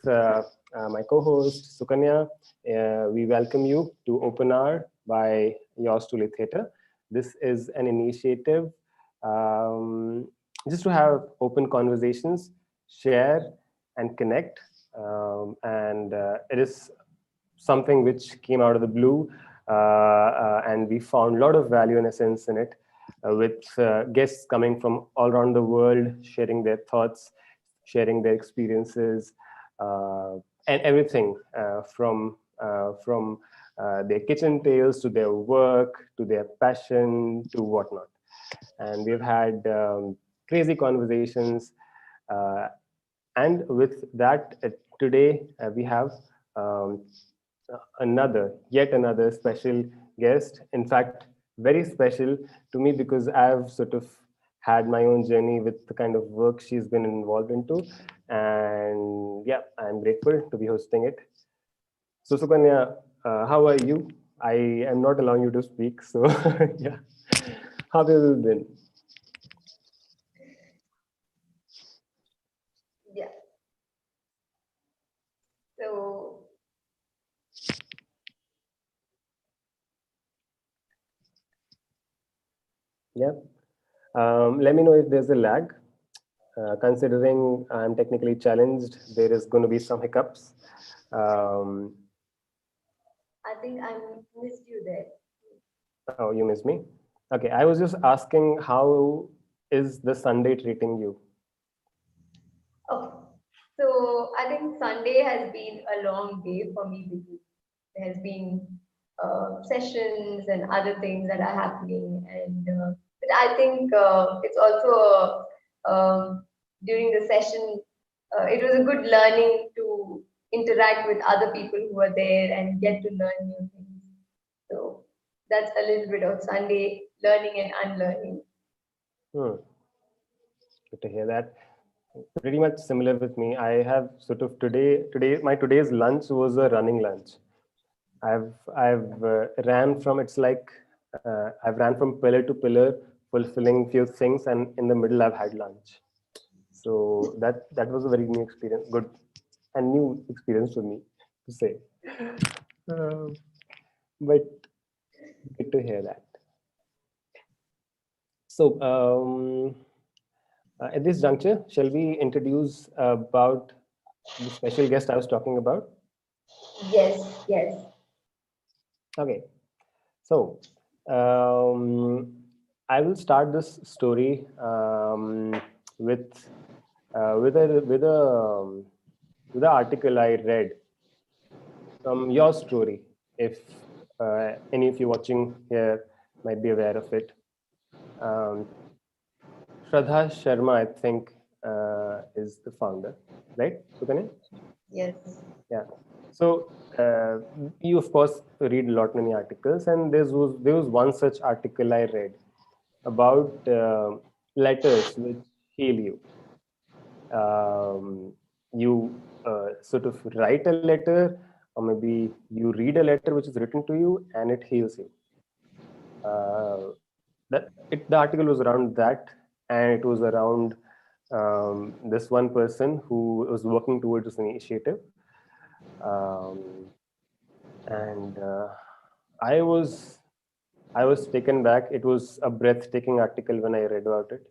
my co-host Sukanya. We welcome you to Open Hour by Yours Truly Theatre. This is an initiative just to have open conversations, share, and connect. And it is something which came out of the blue, and we found a lot of value and essence in it, with guests coming from all around the world, sharing their thoughts, sharing their experiences, and everything from their kitchen tales to their work, to their passion, to whatnot. And we've had crazy conversations. Uh, and with that, today we have um, yet another special guest. In fact, very special to me because I've sort of had my own journey with the kind of work she's been involved into. And yeah, I'm grateful to be hosting it. So, Sukanya, how are you? I am not allowing you to speak. So, yeah, how have you been? Yeah. So, Yeah. Let me know if there's a lag. Considering I'm technically challenged, there is going to be some hiccups. Um, I think I missed you there. oh, you missed me? Okay, I was just asking how is the Sunday treating you? Oh, so I think Sunday has been a long day for me because there has been sessions and other things that are happening, and but I think it's also during the session, it was a good learning to interact with other people who were there and get to learn new things. So that's a little bit of Sunday learning and unlearning. Hmm, good to hear that. Pretty much similar with me. I have sort of my today's lunch was a running lunch. I've ran from I've ran from pillar to pillar, fulfilling few things, and in the middle I've had lunch. So that was a very new experience, good and new experience for me to say. Um, but good to hear that. So at this juncture, shall we introduce about the special guest I was talking about? Yes, yes. Okay, so um, I will start this story with with a with an article I read from your story. If any of you watching here might be aware of it, um, Shraddha Sharma, I think, is the founder, right? Sukanya? Yes. Yeah. So you of course read a lot many articles, and there was one such article I read about letters which heal you. You sort of write a letter, or maybe you read a letter which is written to you, and it heals you. Uh, the article was around that, and it was around this one person who was working towards this initiative. Um, and I was I was taken back. It was a breathtaking article when I read about it.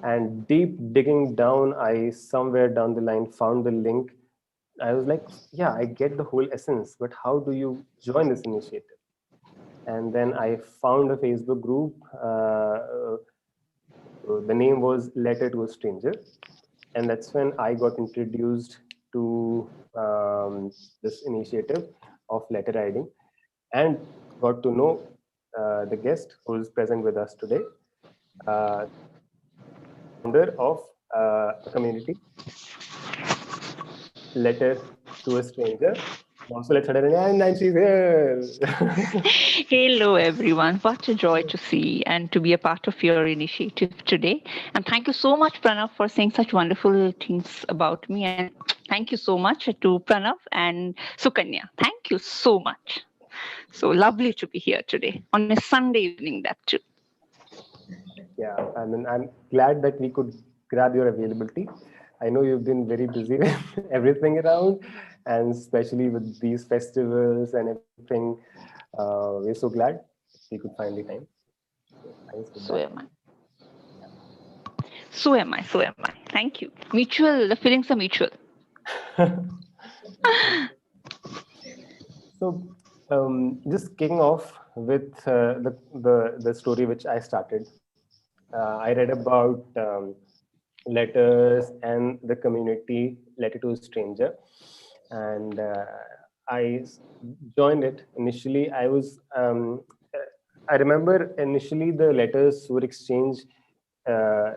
And deep digging down, I somewhere down the line found the link. I was like, yeah, I get the whole essence, but how do you join this initiative? And then I found a Facebook group. The name was Letter to a Stranger. And that's when I got introduced to this initiative of letter writing and got to know the guest who is present with us today, uh, founder of a community, Letter to a Stranger. Also, let's her in, and she's here. Hello, everyone. What a joy to see and to be a part of your initiative today. And thank you so much, Pranav, for saying such wonderful things about me. And thank you so much to Pranav and Sukanya. Thank you so much. So lovely to be here today on a Sunday evening, that too. Yeah, I mean, I'm glad that we could grab your availability. I know you've been very busy with everything around, and especially with these festivals and everything. We're so glad we could find the time. So thanks for So that. am I. So am I. So am I. Thank you. Mutual. The feelings are mutual. So, just kicking off with the story which I started. I read about letters and the community letter to a stranger, and I joined it. Initially, I remember initially the letters were exchanged uh,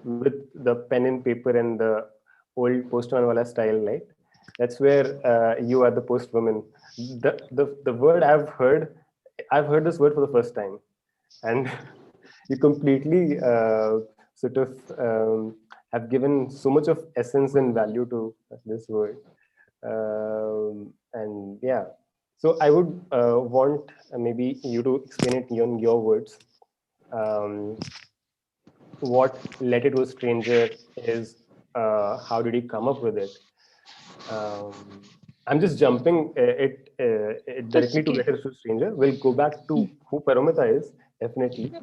with the pen and paper and the old postman wala style, right? That's where you are the postwoman. The word I've heard this word for the first time, and you completely sort of have given so much of essence and value to this word. And yeah, so I would want maybe you to explain it in your words. Um, what Let It to a Stranger is, how did he come up with it? Um, I'm just jumping it That's directly to okay. Letter to a Stranger. We'll go back to who Paromita is, definitely.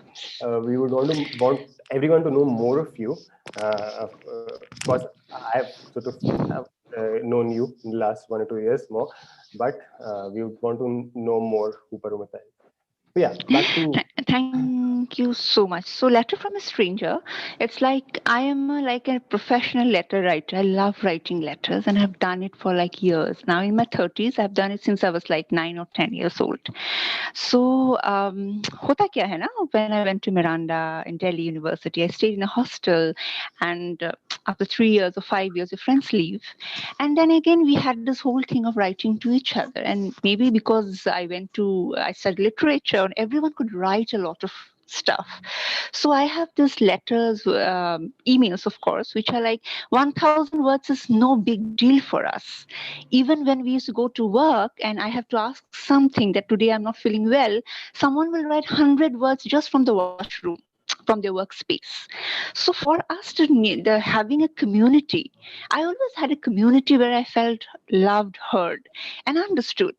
We would want everyone to know more of you. Of course, I've sort of have, known you in the last 1 or 2 years more, but we would want to know more who Paromita is. So yeah, back to Thank you so much. So, letter from a stranger. It's like I am like a professional letter writer. I love writing letters, and I've done it for like years now. In my 30s, I've done it since I was like 9 or 10 years old. So, hota kya hai na? When I went to Miranda in Delhi University, I stayed in a hostel, and after 3 years or 5 years, your friends leave, and then again we had this whole thing of writing to each other. And maybe because I studied literature, and everyone could write a lot of stuff. So I have these letters, emails, of course, which are like 1,000 words is no big deal for us. Even when we used to go to work and I have to ask something that today I'm not feeling well, someone will write 100 words just from the washroom, from their workspace. So for us to having a community, I always had a community where I felt loved, heard, and understood.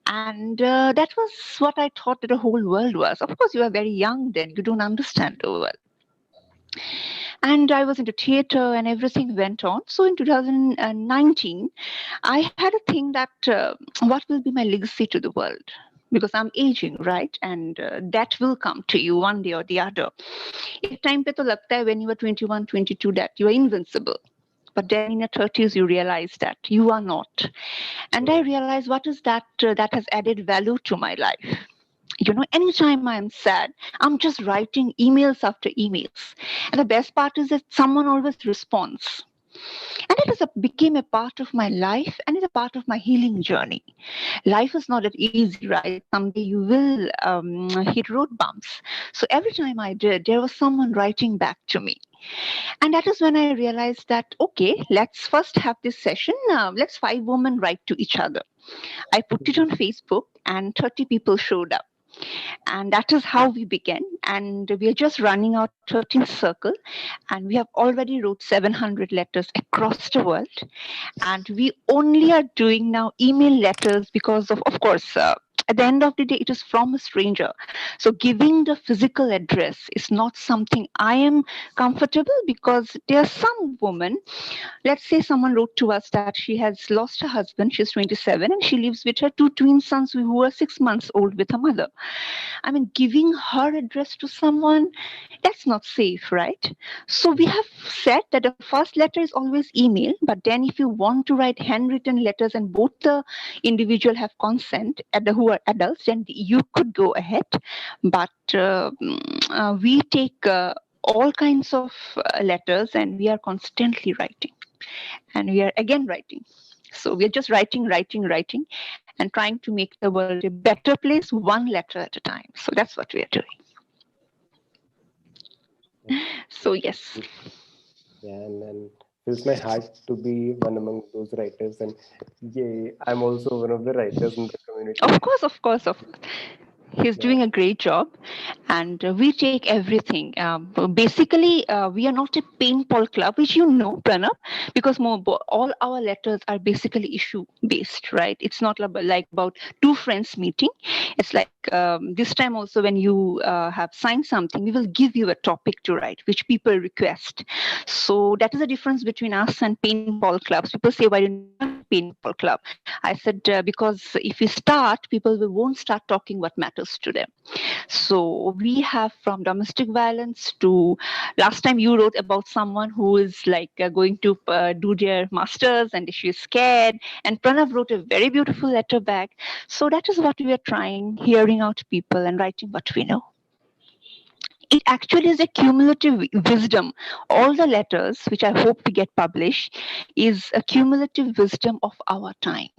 And that was what I thought that the whole world was. Of course, you are very young then, you don't understand the world. And I was into theater and everything went on. So in 2019, I had a thing that what will be my legacy to the world? Because I'm aging, right? And that will come to you one day or the other. Ek time pe to lagta hai when you were 21, 22 that you are invincible. But then in your 30s, you realize that you are not. And I realized what is that that has added value to my life. You know, anytime I'm sad, I'm just writing emails after emails. And the best part is that someone always responds. And became a part of my life and is a part of my healing journey. Life is not that easy, right? Someday you will hit road bumps. So every time I did, there was someone writing back to me. And that is when I realized that, okay, let's first have this session. Let's 5 women write to each other. I put it on Facebook and 30 people showed up. And that is how we began. And we are just running our 13th circle. And we have already wrote 700 letters across the world. And we only are doing now email letters because of course, at the end of the day, it is from a stranger. So giving the physical address is not something I am comfortable, because there are some women, let's say someone wrote to us that she has lost her husband, she's 27, and she lives with her 2 twin sons who are 6 months old with her mother. I mean, giving her address to someone, that's not safe, right? So we have said that the first letter is always email, but then if you want to write handwritten letters and both the individual have consent who are adults, then you could go ahead. But we take all kinds of letters, and we are constantly writing, and we are again writing. So we are just writing, and trying to make the world a better place, one letter at a time. So that's what we are doing. So yes. yeah, and fills my heart to be one among those writers. And yeah, I'm also one of the writers in the community. Of course. He's doing a great job, and we take everything. Basically, we are not a paintball club, which you know, Pranav, because all our letters are basically issue based, right? It's not like about two friends meeting. It's like this time also, when you have signed something, we will give you a topic to write, which people request. So that is the difference between us and paintball clubs. People say, why don't you start a paintball club? I said, because if we start, people won't start talking what matters to them. So we have from domestic violence to last time you wrote about someone who is like going to do their masters and she is scared. And Pranav wrote a very beautiful letter back. So that is what we are trying, hearing out people and writing what we know. It actually is a cumulative wisdom. All the letters, which I hope we get published, is a cumulative wisdom of our time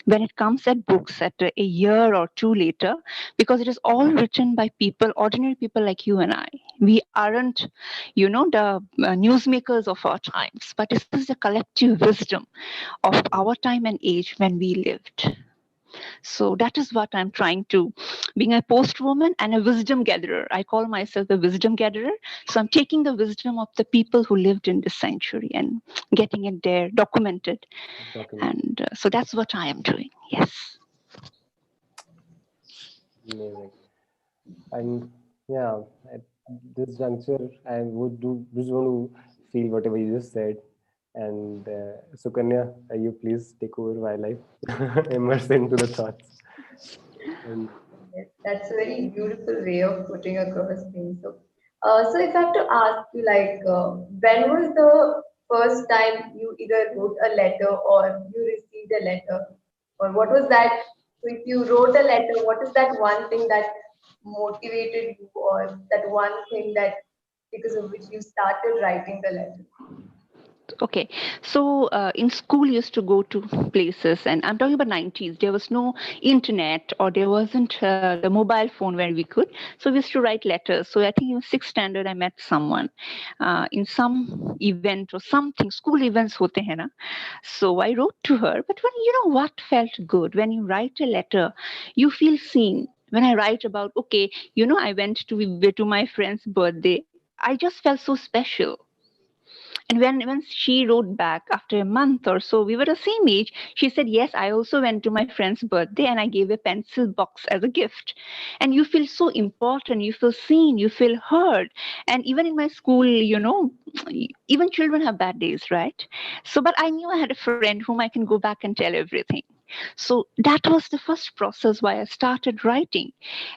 when it comes at books at a year or two later, because it is all written by people, ordinary people like you and I. We aren't, the newsmakers of our times, but this is the collective wisdom of our time and age when we lived. So that is what I'm trying to, being a post-woman and a wisdom gatherer. I call myself a wisdom gatherer. So I'm taking the wisdom of the people who lived in this century and getting it there, documented. And so that's what I am doing. Yes. Amazing. And yeah, at this juncture, I would just want to feel whatever you just said. And Sukanya, you please take over while I immerse into the thoughts. And Yes, that's a very beautiful way of putting across things. So, so if I have to ask you, like, when was the first time you either wrote a letter or you received a letter, or what was that? So, if you wrote a letter, what is that one thing that motivated you, or that one thing that because of which you started writing the letter? Okay, so in school used to go to places, and I'm talking about 90s. There was no internet, or there wasn't the mobile phone where we could. So we used to write letters. So I think in sixth standard, I met someone in some event or something. School events hote hai na. So I wrote to her. But when you know what felt good when you write a letter, you feel seen. When I write about, okay, I went to my friend's birthday. I just felt so special. And when she wrote back after a month or so, we were the same age. She said, "Yes, I also went to my friend's birthday and I gave a pencil box as a gift." And you feel so important, you feel seen, you feel heard. And even in my school, even children have bad days, right? So, but I knew I had a friend whom I can go back and tell everything. So that was the first process why I started writing.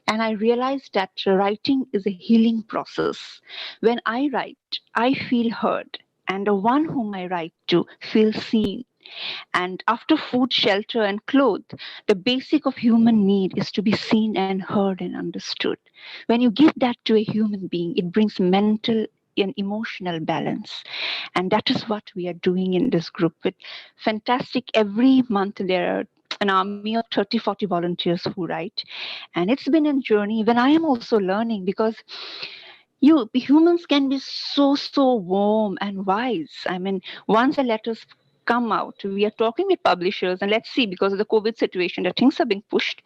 And I realized that writing is a healing process. When I write, I feel heard, and the one whom I write to feels seen. And after food, shelter, and clothes, the basic of human need is to be seen and heard and understood. When you give that to a human being, it brings mental and emotional balance. And that is what we are doing in this group with fantastic. Every month there are an army of 30, 40 volunteers who write. And it's been a journey when I am also learning, because humans can be so warm and wise. I mean, once the letters come out, we are talking with publishers, and let's see, because of the COVID situation, that things are being pushed.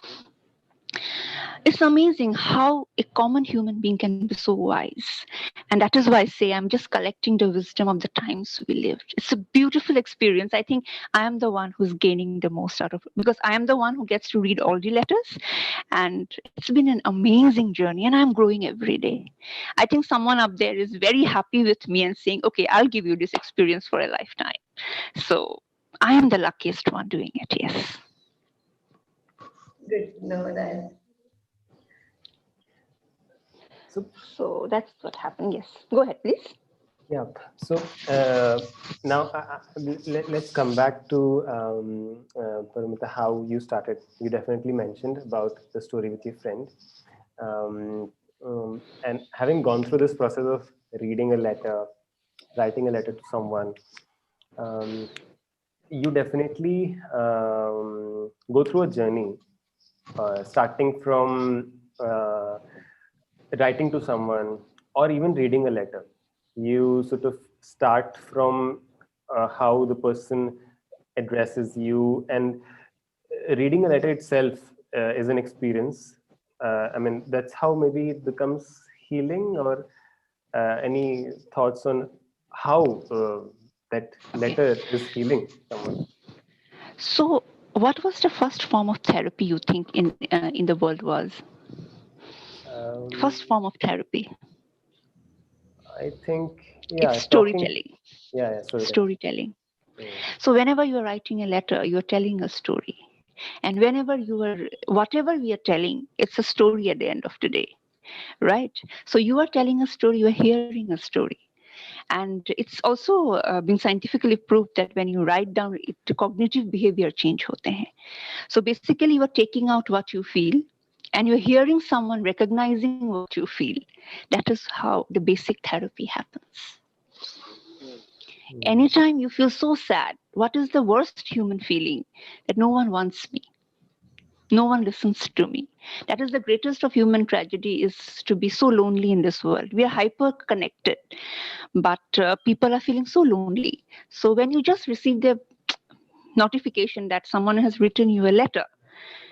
It's amazing how a common human being can be so wise. And that is why I say I'm just collecting the wisdom of the times we lived. It's a beautiful experience. I think I am the one who's gaining the most out of it, because I am the one who gets to read all the letters. And it's been an amazing journey, and I'm growing every day. I think someone up there is very happy with me and saying, okay, I'll give you this experience for a lifetime. So I am the luckiest one doing it, yes. Good to know that. so So that's what happened. Yes. Go ahead, please. yeah, so now let's come back to Paromita, how you started. You definitely mentioned about the story with your friend. Um, and having gone through this process of reading a letter, writing a letter to someone, um, you definitely go through a journey, starting from writing to someone or even reading a letter. You sort of start from how the person addresses you, and reading a letter itself is an experience. I mean, that's how maybe it becomes healing. Or any thoughts on how that Okay. letter is healing someone? So, what was the first form of therapy you think in the world was? Um, First form of therapy. I think, It's yeah, talking. storytelling. Yeah, storytelling. Storytelling. Mm, So whenever you are writing a letter, you are telling a story. And whenever whatever we are telling, it's a story at the end of the day, right? So you are telling a story, you are hearing a story. And it's also been scientifically proved that when you write down, the cognitive behavior change hote hain. So basically, you are taking out what you feel, and you're hearing someone recognizing what you feel. That is how the basic therapy happens. mm, Anytime you feel so sad, what is the worst human feeling? That no one wants me, no one listens to me. That is the greatest of human tragedy, is to be so lonely in this world. We are hyper connected, but people are feeling so lonely. So when you just receive the notification that someone has written you a letter,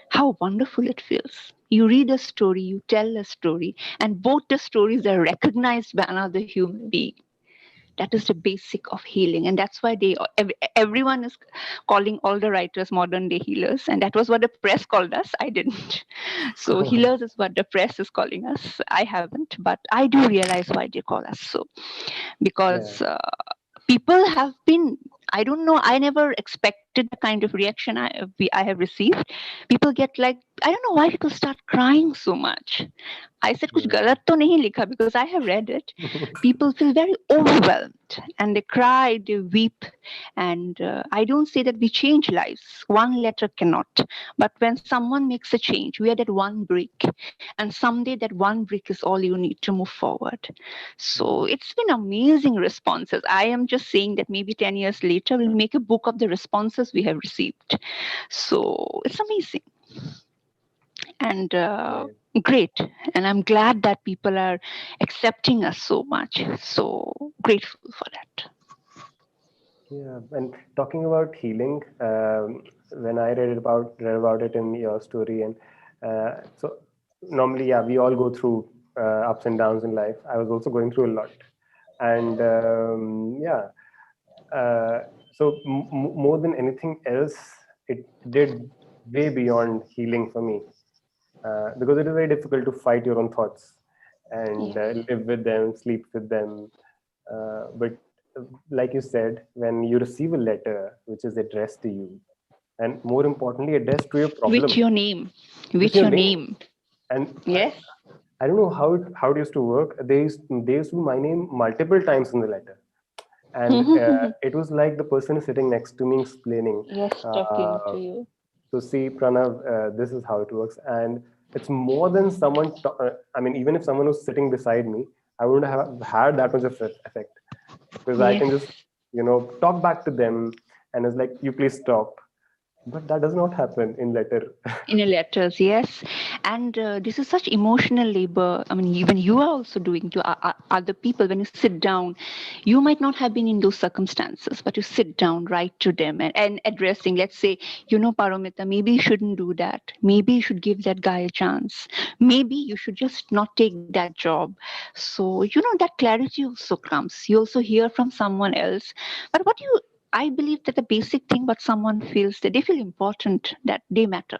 how wonderful it feels. You read a story, you tell a story, and both the stories are recognized by another human being. That is the basic of healing, and that's why everyone is calling all the writers modern day healers, and that was what the press called us. I didn't. So healers is what the press is calling us. I haven't, but I do realize why they call us so, yeah. because people have been, I don't know, I never expected the kind of reaction I have received. People get like, I don't know why people start crying so much. I said kuch Mm. galat to nahi likha, because I have read it. People feel very overwhelmed and they cry, they weep. And I don't say that we change lives. One letter cannot. But when someone makes a change, we are that one brick. And someday that one brick is all you need to move forward. So Mm. it's been amazing responses. I am just saying that maybe 10 years later, we'll make a book of the responses we have received. So it's amazing. And Right. great. And I'm glad that people are accepting us so much. So grateful for that. Yeah, and talking about healing, when I read about it in your story, and so normally, yeah, we all go through ups and downs in life. I was also going through a lot, and yeah, so more than anything else, it did way beyond healing for me, because it is very difficult to fight your own thoughts and Yes. live with them, sleep with them. But like you said, when you receive a letter which is addressed to you, and more importantly, addressed to your With problem your name. with With your your name, name. and Yes. I don't know how it used to work. They used to be my name multiple times in the letter, and it was like the person is sitting next to me explaining. Yes, talking Uh, to you. so see, Pranav, this is how it works, and it's more than someone. I mean, even if someone was sitting beside me, I wouldn't have had that much of effect, because I Yes. can just talk back to them, and it's like, you please stop. But that does not happen in letter. In a letters, yes. And this is such emotional labor. I mean, even you are also doing to other people. When you sit down, you might not have been in those circumstances, but you sit down, write to them, and addressing, let's say, Paromita, maybe you shouldn't do that. Maybe you should give that guy a chance. Maybe you should just not take that job. So, that clarity also comes. You also hear from someone else. But I believe that the basic thing what someone feels, that they feel important, that they matter.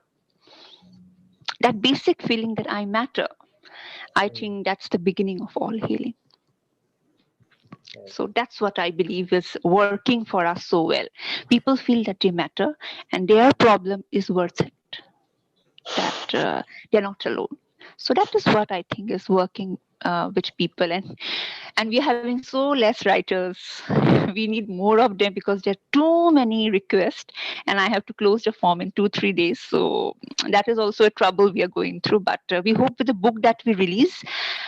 That basic feeling that I matter, I think that's the beginning of all healing. Right. So that's what I believe is working for us so well. People feel that they matter and their problem is worth it, that they're not alone. So that is what I think is working with people. And we are having so less writers. We need more of them because there are too many requests, and I have to close the form in 2-3 days. So that is also a trouble we are going through. But we hope with the book that we release,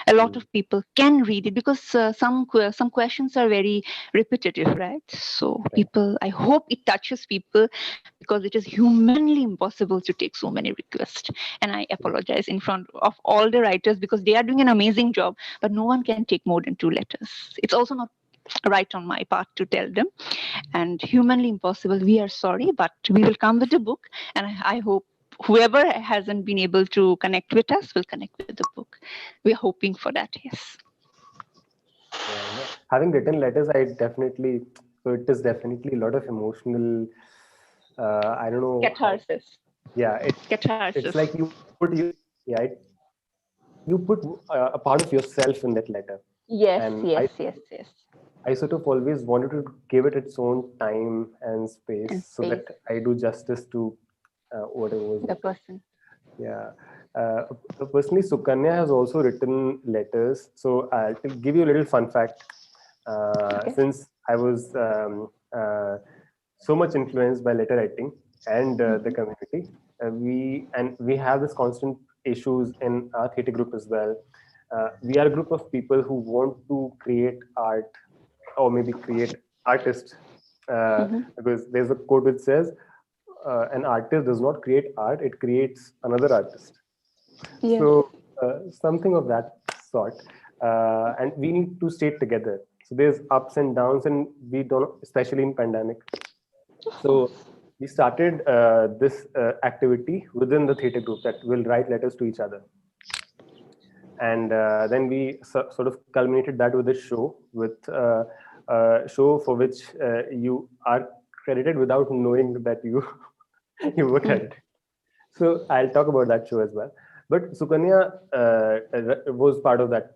a lot Mm. of people can read it, because some questions are very repetitive, right? So Right. people, I hope it touches people, because it is humanly impossible to take so many requests. And I apologize in front of all the writers, because they are doing an amazing job, but no one can take more than 2 letters. It's also not right on my part to tell them, and humanly impossible. We are sorry, but we will come with the book, and I hope whoever hasn't been able to connect with us will connect with the book. We're hoping for that. Yes. Yeah. Having written letters, I definitely, so it is definitely a lot of emotional, I don't know how, Catharsis. yeah, it's Catharsis. like yeah, you put a part of yourself in that letter. Yes, And yes, yes, yes. I sort of always wanted to give it its own time and space And so space. that I do justice to whatever was The written. person. Yeah. Uh, Personally, Sukanya has also written letters. So I'll give you a little fun fact. Okay. Since I was so much influenced by letter writing and the community, we have this constant issues in our theatre group as well. We are a group of people who want to create art or maybe create artists, because there's a quote which says an artist does not create art, it creates another artist. Yes. So something of that sort, and we need to stay together. So there's ups and downs, and we don't, especially in pandemic. Of So course. we started this activity within the theatre group that will write letters to each other, and then we sort of culminated that with a show, with a show for which you are credited without knowing that you you were credited. So I'll talk about that show as well. But Sukanya was part of that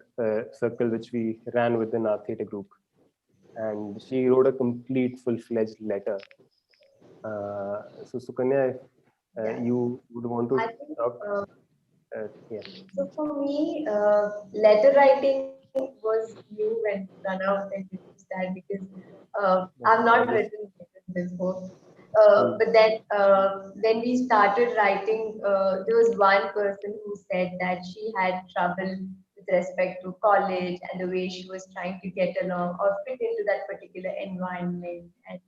circle which we ran within our theatre group, and she wrote a complete full-fledged letter. So Sukanya, if Yeah. you would want I to think talk, yeah. so. For me, letter writing was new when Pranav introduced that because I've Oh, not obviously. written letters before. Hmm. But then when we started writing, there was one person who said that she had trouble with respect to college and the way she was trying to get along or fit into that particular environment. And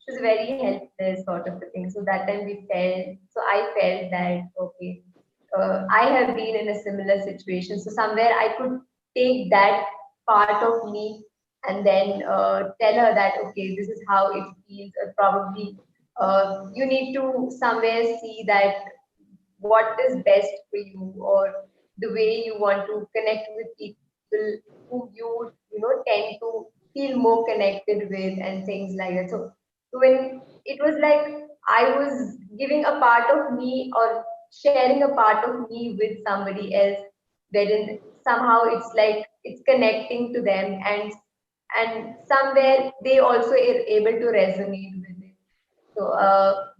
she was very helpless, sort of a thing. So that time so I felt that, okay, I have been in a similar situation. So somewhere I could take that part of me and then tell her that, okay, this is how it feels. Or probably you need to somewhere see that what is best for you or the way you want to connect with people who tend to feel more connected with and things like that. So when it was like I was giving a part of me or sharing a part of me with somebody else, wherein somehow it's like it's connecting to them and somewhere they also are able to resonate with it. So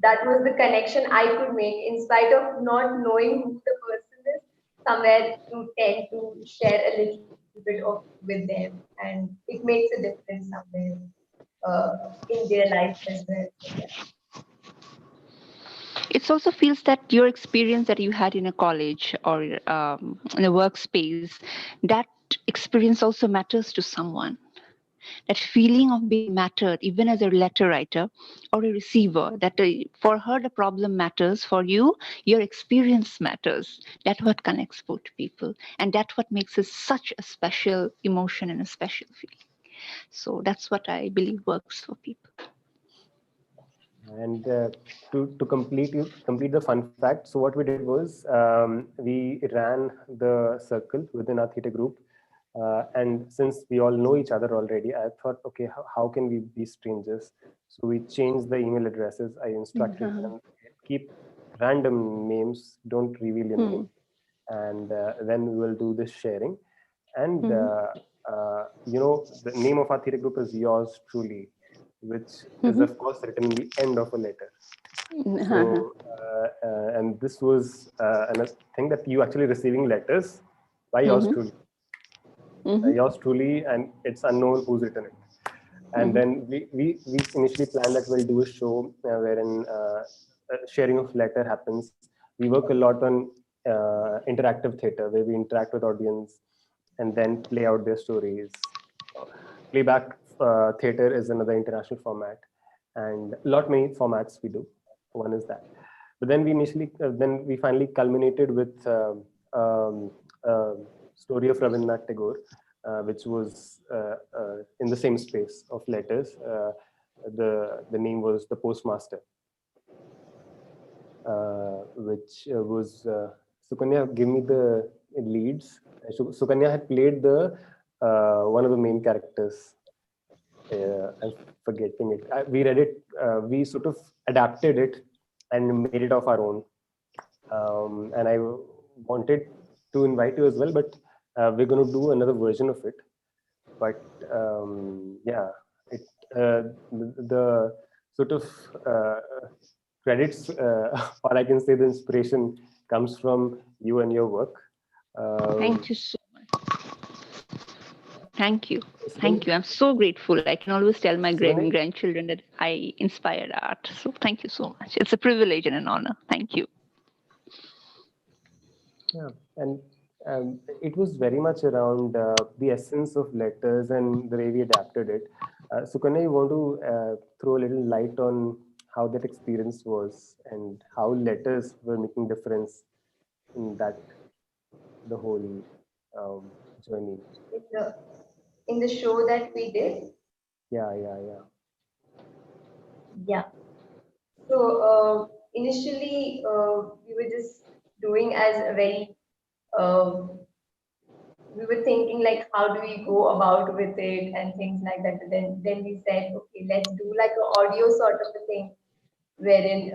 that was the connection I could make in spite of not knowing who the person is. Somewhere you tend to share a little bit of with them, and it makes a difference somewhere in their life as well. So yeah. It also feels that your experience that you had in a college or in a workspace, that experience also matters to someone. That feeling of being mattered, even as a letter writer or a receiver, that for her the problem matters, for you your experience matters. That's what connects both people, and that's what makes it such a special emotion and a special feeling. So that's what I believe works for people. And to complete the fun fact, so what we did was we ran the circle within our theatre group, and since we all know each other already, I thought, okay, how can we be strangers? So we changed the email addresses. I instructed Mhm. them, keep random names, don't reveal your Hmm. name, and then we will do this sharing. And Mhm. the name of our theatre group is Yours Truly, which is Mhm. of course written in the end of a letter. Mhm. So and this was a thing that you actually receiving letters by Yours Mhm. Truly, Mhm. Yours Truly, and it's unknown who's written it. And Mhm. then we initially planned that we'll do a show wherein sharing of letter happens. We work a lot on interactive theater where we interact with audience and then play out their stories. Playback theater is another international format, and a lot many formats we do. One is that, but then we finally culminated with story of Rabindranath Tagore, which was in the same space of letters. The name was The Postmaster. which was Sukanya. Give me the leads. Sukanya had played the one of the main characters. I'm forgetting it. We read it. We sort of adapted it and made it of our own. And I wanted to invite you as well, but we're going to do another version of it. But yeah, it the sort of credits, or I can say the inspiration, comes from you and your work. Thank you so much. Thank you. So Thank you. I'm so grateful. I can always tell my when I, grandchildren that I inspired art. So thank you so much. It's a privilege and an honor. Thank you. yeah, and it was very much around the essence of letters and the way we adapted it. Sukanya, you want to throw a little light on how that experience was and how letters were making difference in that the whole journey. In the show that we did. Yeah, yeah, yeah. Yeah. So initially, we were just doing as a very, uh, we were thinking like, how do we go about with it and things like that. But then we said, okay, let's do like an audio sort of a thing, wherein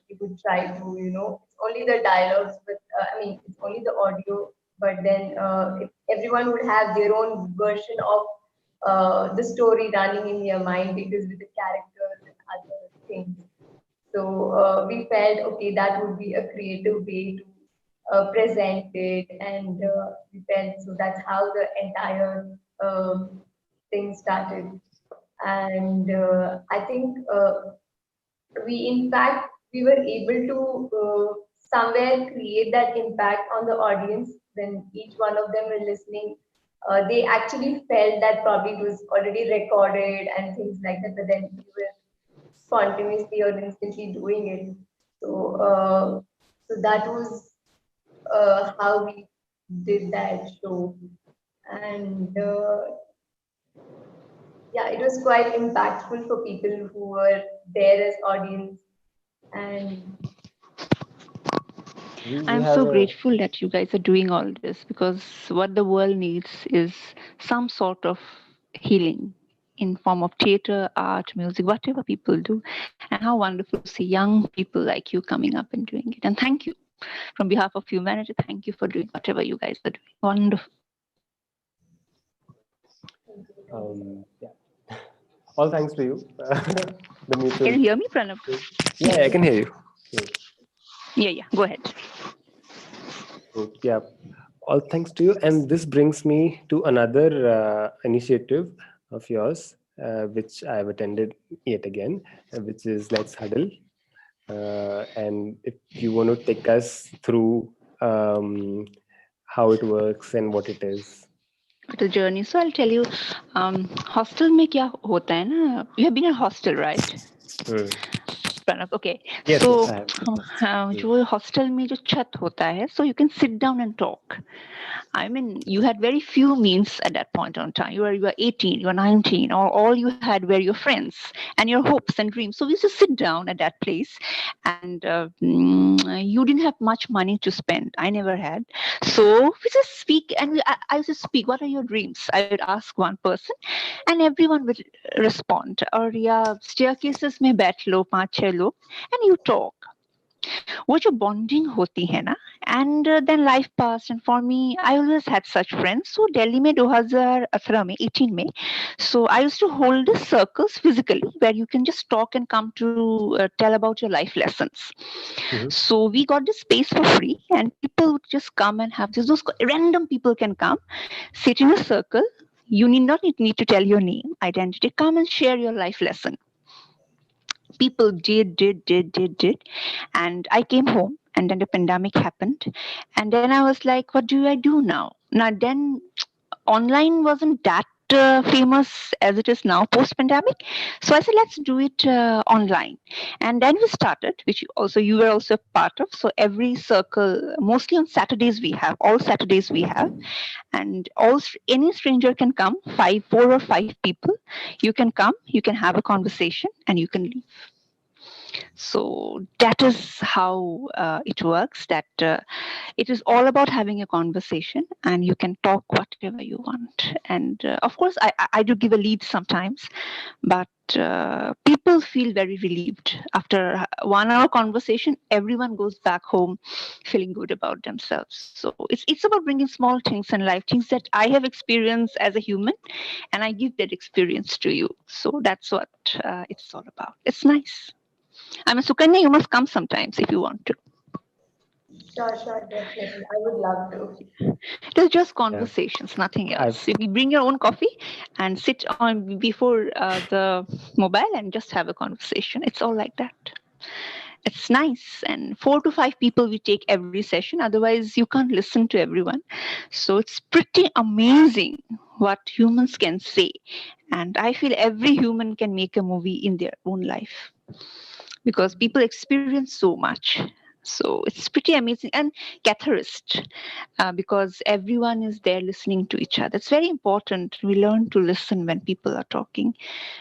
we would try to, it's only the dialogues, but I mean, it's only the audio, but then if everyone would have their own version of the story running in their mind because with the characters and other things. So we felt, okay, that would be a creative way to present it, and we felt so that's how the entire thing started. And I think we in fact we were able to somewhere create that impact on the audience when each one of them were listening. They actually felt that probably it was already recorded and things like that, but then we were spontaneously or instantly doing it. So so that was how we did that show. And yeah, it was quite impactful for people who were there as audience. And We I'm have so a grateful that you guys are doing all this because what the world needs is some sort of healing in form of theater, art, music, whatever people do. And how wonderful to see young people like you coming up and doing it. And thank you from behalf of humanity. Thank you for doing whatever you guys are doing. Wonderful. yeah. All thanks to you. The Can mutual. you hear me, Pranav? Yeah, I can hear you. Yeah. Go ahead. So, yeah, all thanks to you. And this brings me to another initiative of yours, which I've attended yet again, which is Let's Huddle. And if you want to take us through how it works and what it is. The journey. So I'll tell you, hostel में क्या होता है ना? You have been in a hostel, right? Pranav, okay. Yes, So yes, I have. जो hostel में जो छत होता है, so you can sit down and talk. I mean, you had very few means at that point on time. You were 18, you were 19, or all you had were your friends and your hopes and dreams. So we used to sit down at that place, and you didn't have much money to spend. I never had. So we just speak, and I used to speak. What are your dreams? I would ask one person, and everyone would respond. और या staircases में बैठ लो 5-6 लोग, and you talk. वो जो bonding होती है ना, and then life passed, and for me I always had such friends. So Delhi में 2018 में 18 में, so I used to hold the circles physically where you can just talk and come to tell about your life lessons. So we got this space for free, and people would just come and have this. Those random people can come, sit in a circle. You need to tell your name, identity. Come and share your life lesson. People did, and I came home, and then the pandemic happened, and then I was like, what do I do now? Now then, online wasn't that famous as it is now post pandemic, so I said let's do it online, and then we started, which also you were also part of. So every circle, mostly on Saturdays we have, all Saturdays we have, and any stranger can come, 4 or 5 people. You can come, you can have a conversation, and you can leave. So that is how it works. That it is all about having a conversation, and you can talk whatever you want. And of course, I do give a lead sometimes, but people feel very relieved after 1 hour conversation. Everyone goes back home feeling good about themselves. So it's about bringing small things in life, things that I have experienced as a human, and I give that experience to you. So that's what it's all about. It's nice. I'm a Sukanya. You must come sometimes if you want to. Sure, sure, definitely. I would love to. It is just Yeah. conversations, nothing I've else. You bring your own coffee and sit on before the mobile and just have a conversation. It's all like that. It's nice. And 4 to 5 people we take every session. Otherwise, you can't listen to everyone. So it's pretty amazing what humans can say. And I feel every human can make a movie in their own life because people experience so much. So it's pretty amazing and catharist because everyone is there listening to each other. It's very important. We learn to listen when people are talking.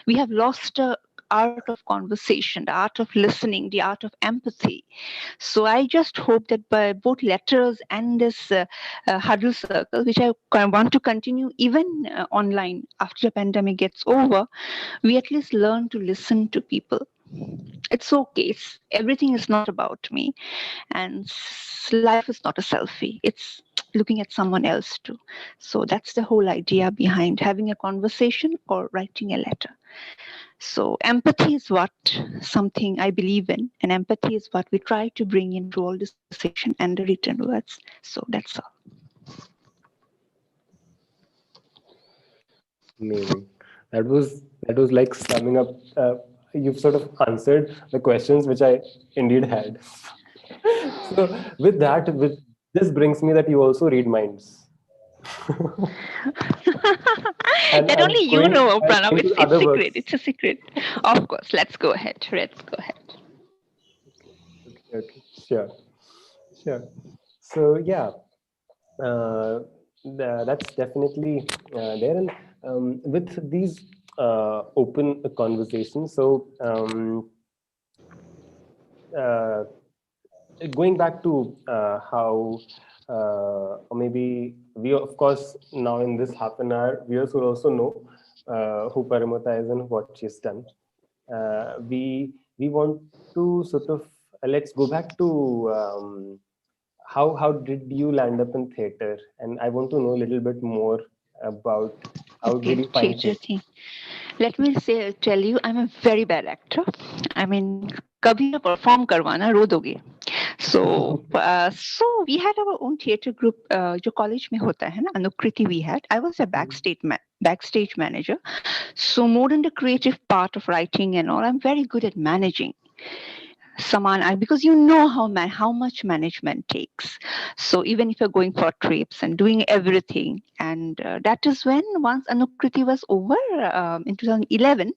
We have lost the art of conversation, the art of listening, the art of empathy. So I just hope that by both letters and this huddle circle, which I want to continue even online after the pandemic gets over, we at least learn to listen to people. It's okay. Everything is not about me, and life is not a selfie. It's looking at someone else too. So that's the whole idea behind having a conversation or writing a letter. So empathy is what something I believe in, and empathy is what we try to bring in through all this conversation and the written words. So that's all. Amazing. That was like summing up. You've sort of answered the questions which I indeed had. So with that, with this brings me that you also read minds. and That and only you going know, and Pranav. going to It's other secret. works. It's a secret. Of course. Let's go ahead. Let's go ahead. Okay, sure, sure. So yeah, uh, that's definitely there. And with these open conversations, so uh, going back to how or maybe we of course now in this half an hour viewers will also know who Paramita is and what she's done. We want to sort of let's go back to how did you land up in theater, and I want to know a little bit more about how did Okay, you find theater theater. thing. Let me tell you, I'm a very bad actor. I mean, kabhi na perform karwana ro doge. So we had our own theater group जो college में होता है ना अनुकृति we had. I was a backstage manager. So more than the creative part of writing and all, I'm very good at managing. Saman, because you know how much management takes. So even if you're going for trips and doing everything, and that is when once Anukriti was over in 2011,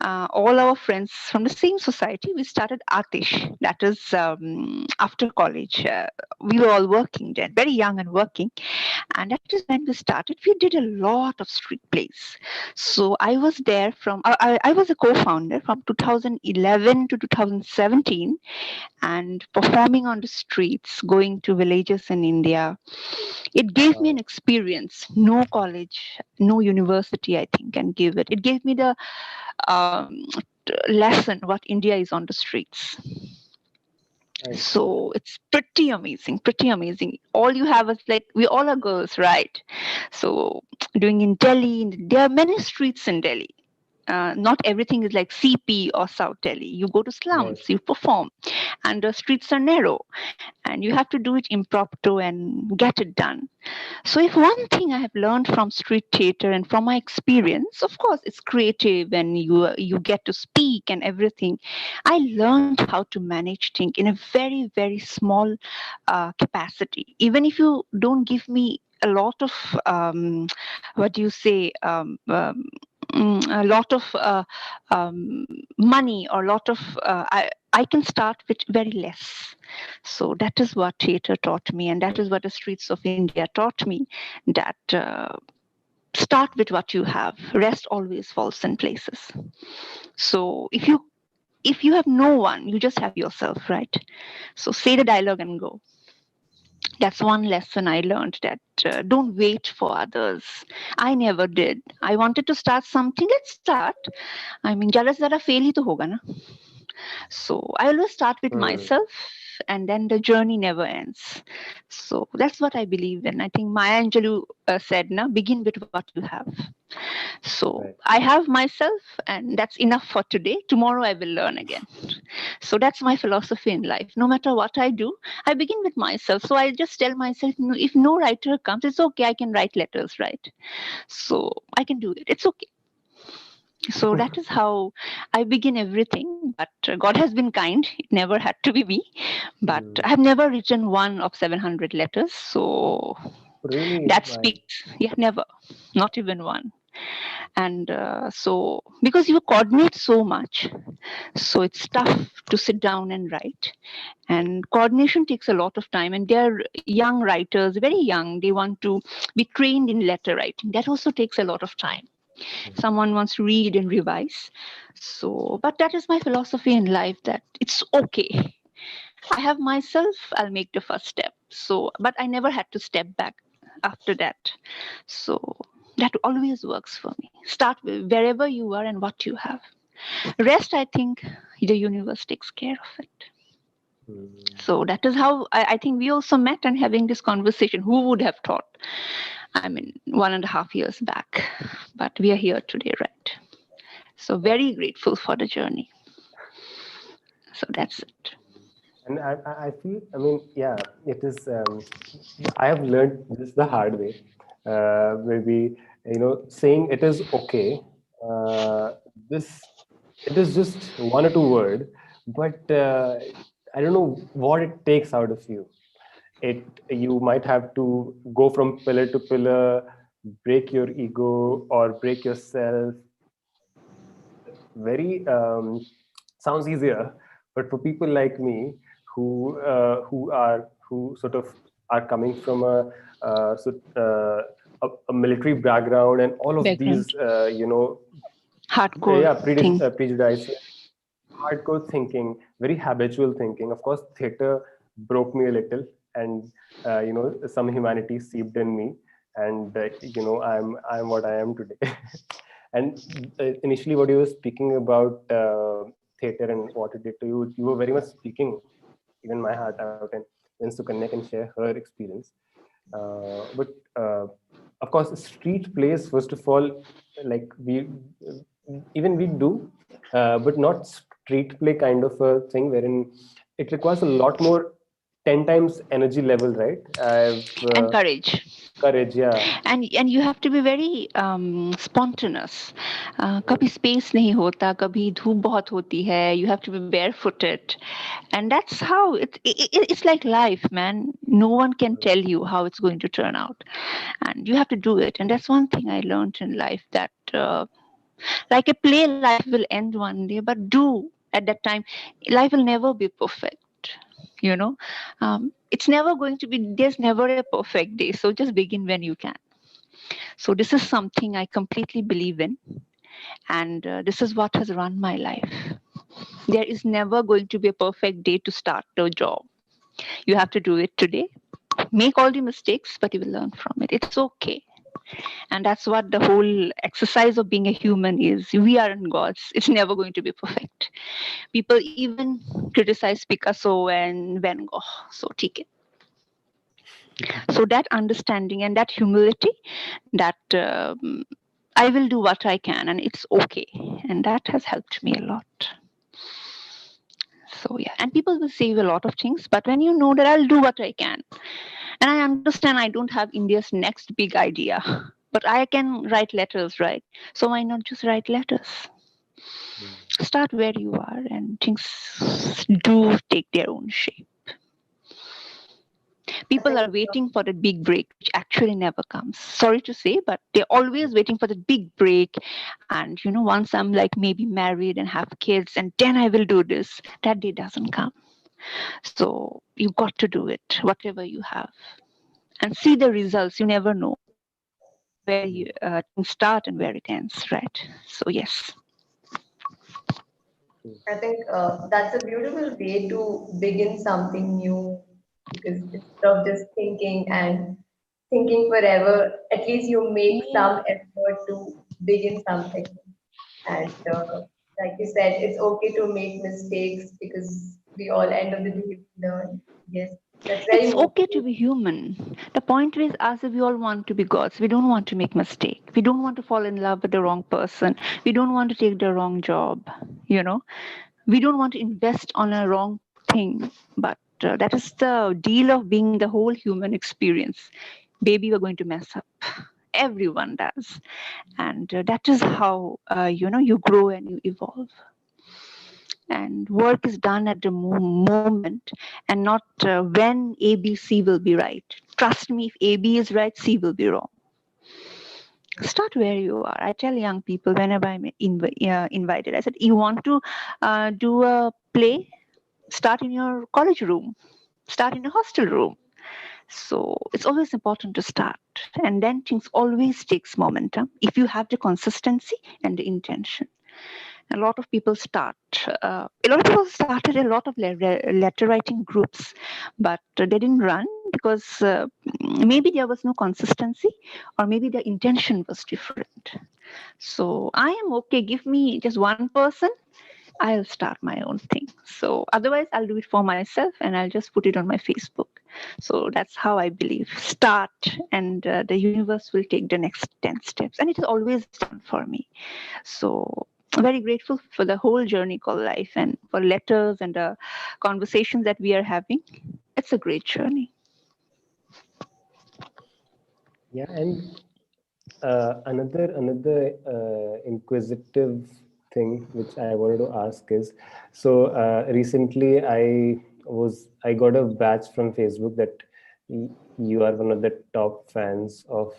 all our friends from the same society we started Atish. That is after college. We were all working then, very young and working, and that is when we started. We did a lot of street plays. So I was there from I was a co-founder from 2011 to 2017 and performing on the streets, going to villages in India. It gave me an experience no college, no university, I think, can give it. It gave me the lesson what India is on the streets. Right. So it's pretty amazing, pretty amazing. All you have is like, we all are girls, right? So doing in Delhi, there are many streets in Delhi. Not everything is like CP or South Delhi. You go to slums, Right. you perform, and the streets are narrow, and you have to do it impromptu and get it done. So, if one thing I have learned from street theater and from my experience, of course, it's creative and you get to speak and everything. I learned how to manage things in a very small capacity. Even if you don't give me a lot of what do you say a lot of money or a lot of I can start with very less. So that is what theater taught me, and that is what the streets of India taught me. That start with what you have. Rest always falls in places. So if you if you have no one, you just have yourself, right? So say the dialogue and go. That's one lesson I learned, that don't wait for others. I never did. I wanted to start something. Let's start. I mean, ज़्यादा से ज़्यादा fail ही तो होगा ना. So I always start with myself, and then the journey never ends. So that's what I believe in. I think Maya Angelou said, "Na, begin with what you have." So Right. I have myself, and that's enough for today. Tomorrow I will learn again. So that's my philosophy in life. No matter what I do, I begin with myself. So I just tell myself, no, if no writer comes, it's okay. I can write letters, right? So I can do it. It's okay. So that is how I begin everything. But God has been kind. It never had to be me. But I have never written one of 700 letters. So Really? that Why? speaks. Yeah, never. Not even one. And so because you coordinate so much, so it's tough to sit down and write. And coordination takes a lot of time. And they're young writers, very young. They want to be trained in letter writing. That also takes a lot of time. Someone wants to read and revise. So, but that is my philosophy in life, that it's okay. I have myself, I'll make the first step. So, but I never had to step back after that. So that always works for me. Start wherever you are and what you have. Rest, I think the universe takes care of it. So that is how I think we also met and having this conversation. Who would have thought? I mean, 1.5 years back, but we are here today, right? So very grateful for the journey. So that's it. And I feel, I mean, yeah, it is. I have learned this the hard way. Maybe, saying it is okay. This it is just one or two word, but I don't know what it takes out of you. You might have to go from pillar to pillar, break your ego or break yourself. Very sounds easier, but for people like me who sort of are coming from a military background and all of these Hardcore thing. prejudices, hardcore thinking, very habitual thinking. Of course, theater broke me a little, and some humanity seeped in me, and I'm what I am today. And initially, what you were speaking about theater and what it did to you, you were very much speaking even my heart out, and then Sukanya can share her experience. But of course, street plays, first of all, like even we do, but not street play kind of a thing wherein it requires a lot more 10 times energy level, right? And courage. Courage, yeah. And you have to be very spontaneous. कभी space नहीं होता, कभी धूप बहुत होती है. You have to be barefooted, and that's how it's like life, man. No one can tell you how it's going to turn out, and you have to do it. And that's one thing I learned in life, that like a play, life will end one day, but do at that time. Life will never be perfect. It's never going to be, there's never a perfect day, so just begin when you can. So this is something I completely believe in, and this is what has run my life. There is never going to be a perfect day to start the job. You have to do it today, make all the mistakes, but you will learn from it. It's okay. And that's what the whole exercise of being a human is. We aren't gods. It's never going to be perfect. People even criticize Picasso and Van Gogh. So take it. So that understanding and that humility, that I will do what I can and it's okay. And that has helped me a lot. So yeah, and people will say a lot of things, but when you know that I'll do what I can, and I understand I don't have India's next big idea, but I can write letters, right? So why not just write letters? Start where you are, and things do take their own shape. People are waiting for the big break, which actually never comes. Sorry to say, but they're always waiting for the big break. And once I'm like maybe married and have kids, and then I will do this, that day doesn't come. So you got to do it, whatever you have, and see the results. You never know where you things start and where it ends, right? So yes. I think that's a beautiful way to begin something new because instead of just thinking forever, at least you make some effort to begin something. And like you said, it's okay to make mistakes because we all end of the day learn. Yes, that's very It's okay to motivating. be human. The point is, as we all want to be gods, we don't want to make mistake. We don't want to fall in love with the wrong person. We don't want to take the wrong job. You know, we don't want to invest on a wrong thing. But that is the deal of being the whole human experience. Baby, we're going to mess up. Everyone does, and that is how you grow and you evolve. And work is done at the moment and not when ABC will be right. Trust me, if AB is right, C will be wrong. Start where you are. I tell young people whenever I'm invited, I said, you want to do a play? Start in your college room, start in a hostel room. So it's always important to start. And then things always takes momentum if you have the consistency and the intention. A lot of people started a lot of letter writing groups, but they didn't run because maybe there was no consistency or maybe their intention was different. So I am okay, give me just one person, I'll start my own thing. So otherwise I'll do it for myself and I'll just put it on my Facebook. So that's how I believe. Start and the universe will take the next 10 steps. And it has always done for me. So very grateful for the whole journey called life and for letters and the conversations that we are having. It's a great journey. Yeah, and another inquisitive thing which I wanted to ask is, so recently I got a badge from Facebook that you are one of the top fans of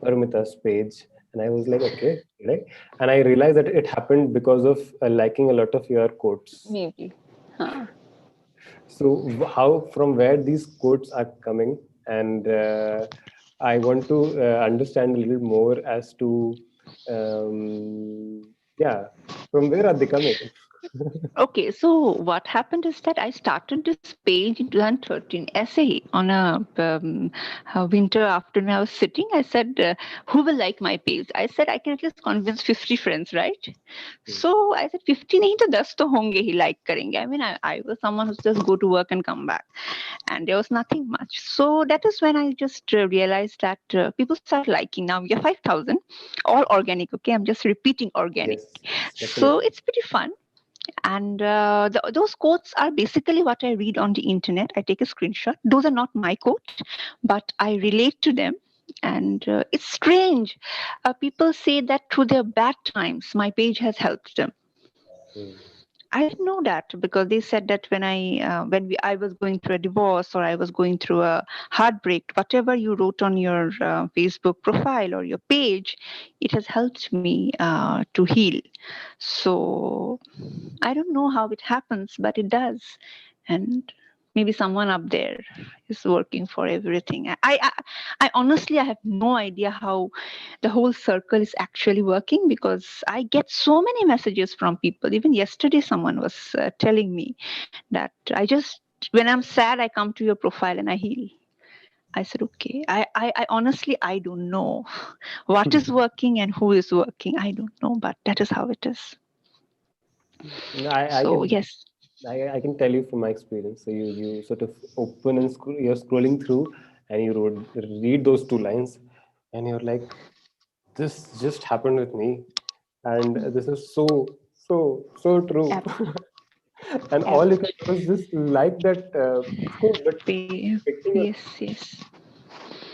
Paromita's page, and I was like, okay, right, and I realized that it happened because of liking a lot of your quotes. Maybe. Huh. So how, from where these quotes are coming, and I want to understand a little more as to, yeah, from where are they coming? Okay, so what happened is that I started this page in 2013 essay on a winter afternoon. I was sitting. I said, "Who will like my page?" I said, "I can at least convince 50 friends, right?" So I said, 50 नहीं तो 10 तो होंगे ही like करेंगे. I mean, I was someone who just go to work and come back, and there was nothing much. So that is when I just realized that people start liking. Now we are 5,000, all organic. Okay, I'm just repeating organic. Yes, So definitely. it's pretty fun. And those quotes are basically what I read on the internet. I take a screenshot. Those are not my quotes, but I relate to them. And it's strange. People say that through their bad times, my page has helped them. Mm. I didn't know that because they said that I was going through a divorce or I was going through a heartbreak, whatever you wrote on your Facebook profile or your page, it has helped me to heal. So I don't know how it happens, but it does, and maybe someone up there is working for everything. I honestly I have no idea how the whole circle is actually working because I get so many messages from people. Even yesterday, someone was telling me that when I'm sad, I come to your profile and I heal. I said, okay. I honestly, I don't know what is working and who is working. I don't know, but that is how it is. No, So, yes. I can tell you from my experience. So you sort of open and you're scrolling through, and you read those two lines, and you're like, this just happened with me, and this is so true. Ab- And all you can do is just like that quote, but expecting a, yes, yes.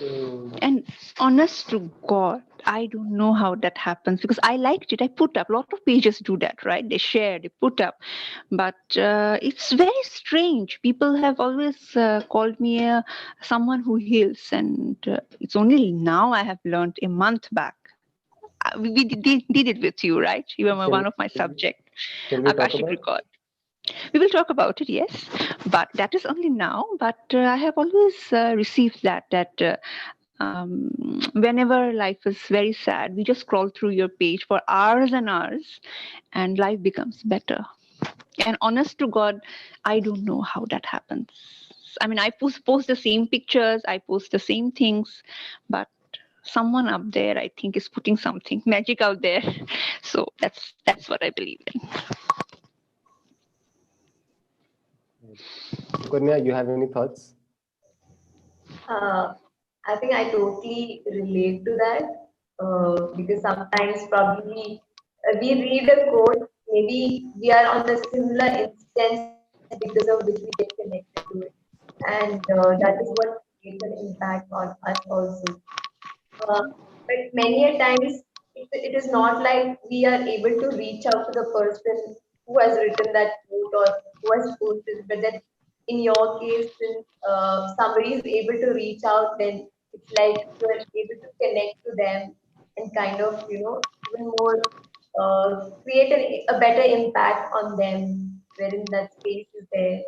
mm, And honest to God, I don't know how that happens because I liked it. I put up. A lot of pages do that, right? They share, they put up. But it's very strange. People have always called me someone who heals. And it's only now I have learned a month back. We did it with you, right? You were can one of my subject, can we talk Akashic about? record. We will talk about it, yes, but that is only now. But I have always received that whenever life is very sad, we just scroll through your page for hours and hours, and life becomes better. And honest to God, I don't know how that happens. I mean, I post the same pictures, I post the same things, but someone up there, I think, is putting something magic out there. So that's what I believe in. So, Kurnia, you have any thoughts? Uh, I think I totally relate to that because sometimes probably we read a quote, maybe we are on a similar instance because of which we get connected to it, and that is what creates an impact on us also. Uh, but many a times it is not like we are able to reach out to the person who has written that quote or who has posted, but that in your case, since somebody is able to reach out, then it's like you are able to connect to them and kind of, even more create a better impact on them, wherein that space is there.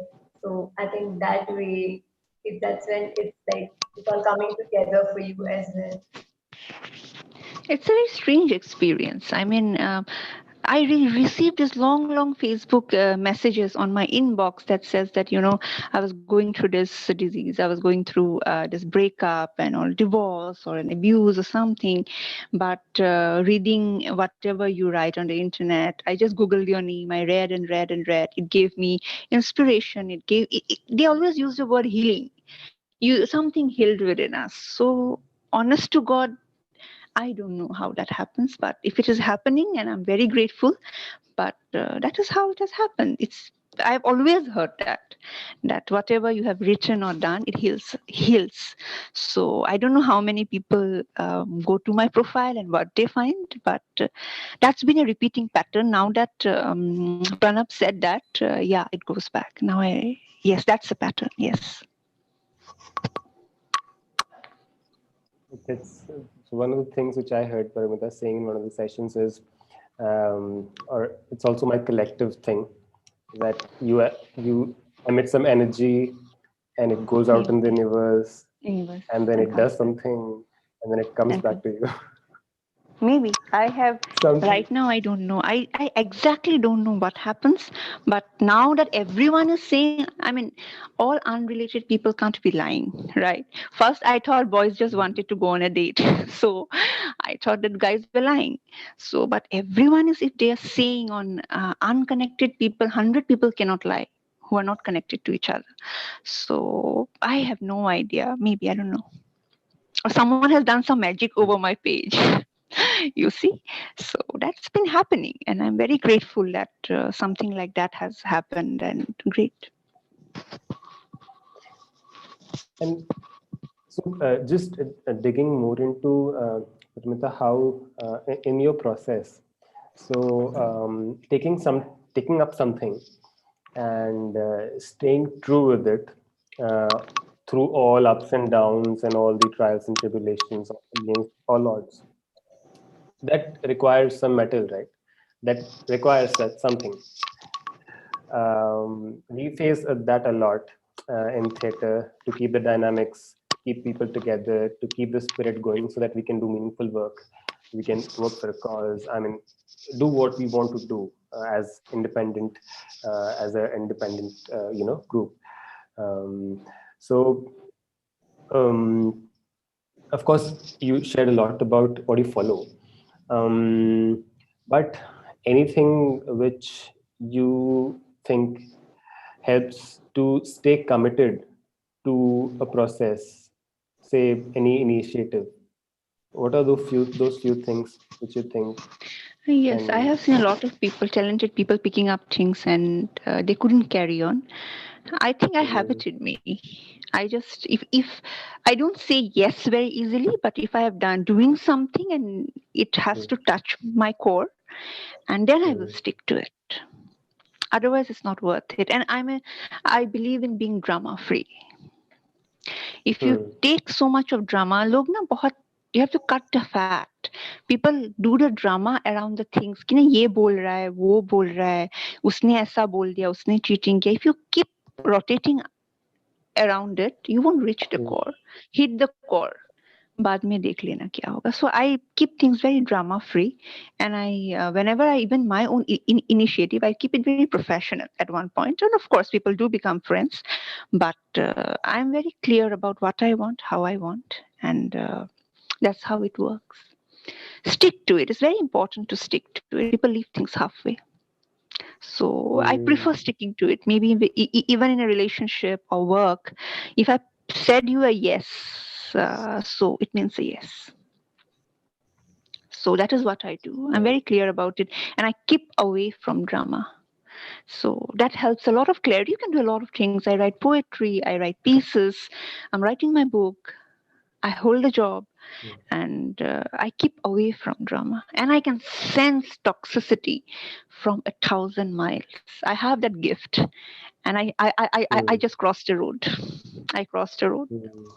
So I think that way, that's when it's like it's all coming together for you as well. It's a very strange experience. I mean, I received this long Facebook messages on my inbox that says that, I was going through this disease, I was going through this breakup and or divorce or an abuse or something. But reading whatever you write on the internet, I just Googled your name, I read and read and read. It gave me inspiration. They always use the word healing. Something healed within us. So honest to God, I don't know how that happens, but if it is happening, and I'm very grateful, but that is how it has happened. I've always heard that whatever you have written or done, it heals. So I don't know how many people go to my profile and what they find, but that's been a repeating pattern. Now that Pranab said that, yeah, it goes back. Yes, that's a pattern. Yes. So one of the things which I heard Paromita saying in one of the sessions is, or it's also my collective thing, that you emit some energy and it goes out Yes. in the universe, Universe and then and it does comes back. something, and then it comes And back to you. maybe I have Something. right now. I don't know. I exactly don't know what happens. But now that everyone is saying, I mean, all unrelated people can't be lying, right? First, I thought boys just wanted to go on a date. So I thought that guys were lying. So, but everyone is, if they are saying on unconnected people, 100 people cannot lie who are not connected to each other. So I have no idea. Maybe, I don't know. Or someone has done some magic over my page. You see, so that's been happening, and I'm very grateful that something like that has happened, and great. And so, just digging more into Parmita, how in your process, so taking up something and staying true with it uh, through all ups and downs and all the trials and tribulations against all odds. That requires some metal, right? That requires that something. We face that a lot in theater to keep the dynamics, keep people together, to keep the spirit going so that we can do meaningful work. We can work for a cause. I mean, do what we want to do as an independent, group. Um, so, um, of course, you shared a lot about what you follow. Um, but anything which you think helps to stay committed to a process, say any initiative, what are those few things which you think Yes, I can have seen a lot of people, talented people, picking up things, and they couldn't carry on. I think I have mm, it in me. I just, if I don't say yes very easily, but if I have done doing something and it has mm, to touch my core, and then I will mm, stick to it. Otherwise, it's not worth it. And I believe in being drama free. If you mm, take so much of drama, log na bahut, you have to cut the fat. People do the drama around the things कि ना ये बोल रहा है, वो बोल रहा है, उसने ऐसा बोल दिया, उसने cheating किया. If you keep rotating around it, you won't reach the mm, core, hit the core. बाद में देख लेना क्या होगा. So I keep things very drama free, and I whenever I even my own initiative, I keep it very professional at one point, and of course people do become friends, but I'm very clear about what I want, how I want, and that's how it works. Stick to it. It's very important to stick to it. People leave things halfway. So I prefer Mm, sticking to it. Maybe even in a relationship or work, if I said you a yes, so it means a yes. So that is what I do. I'm right. very clear about it, and I keep away from drama. So that helps a lot of clarity. You can do a lot of things. I write poetry, I write pieces, I'm writing my book, I hold a job, Mm, and I keep away from drama. And I can sense toxicity from 1,000 miles. I have that gift, and I mm, just crossed the road. I crossed the road. mm,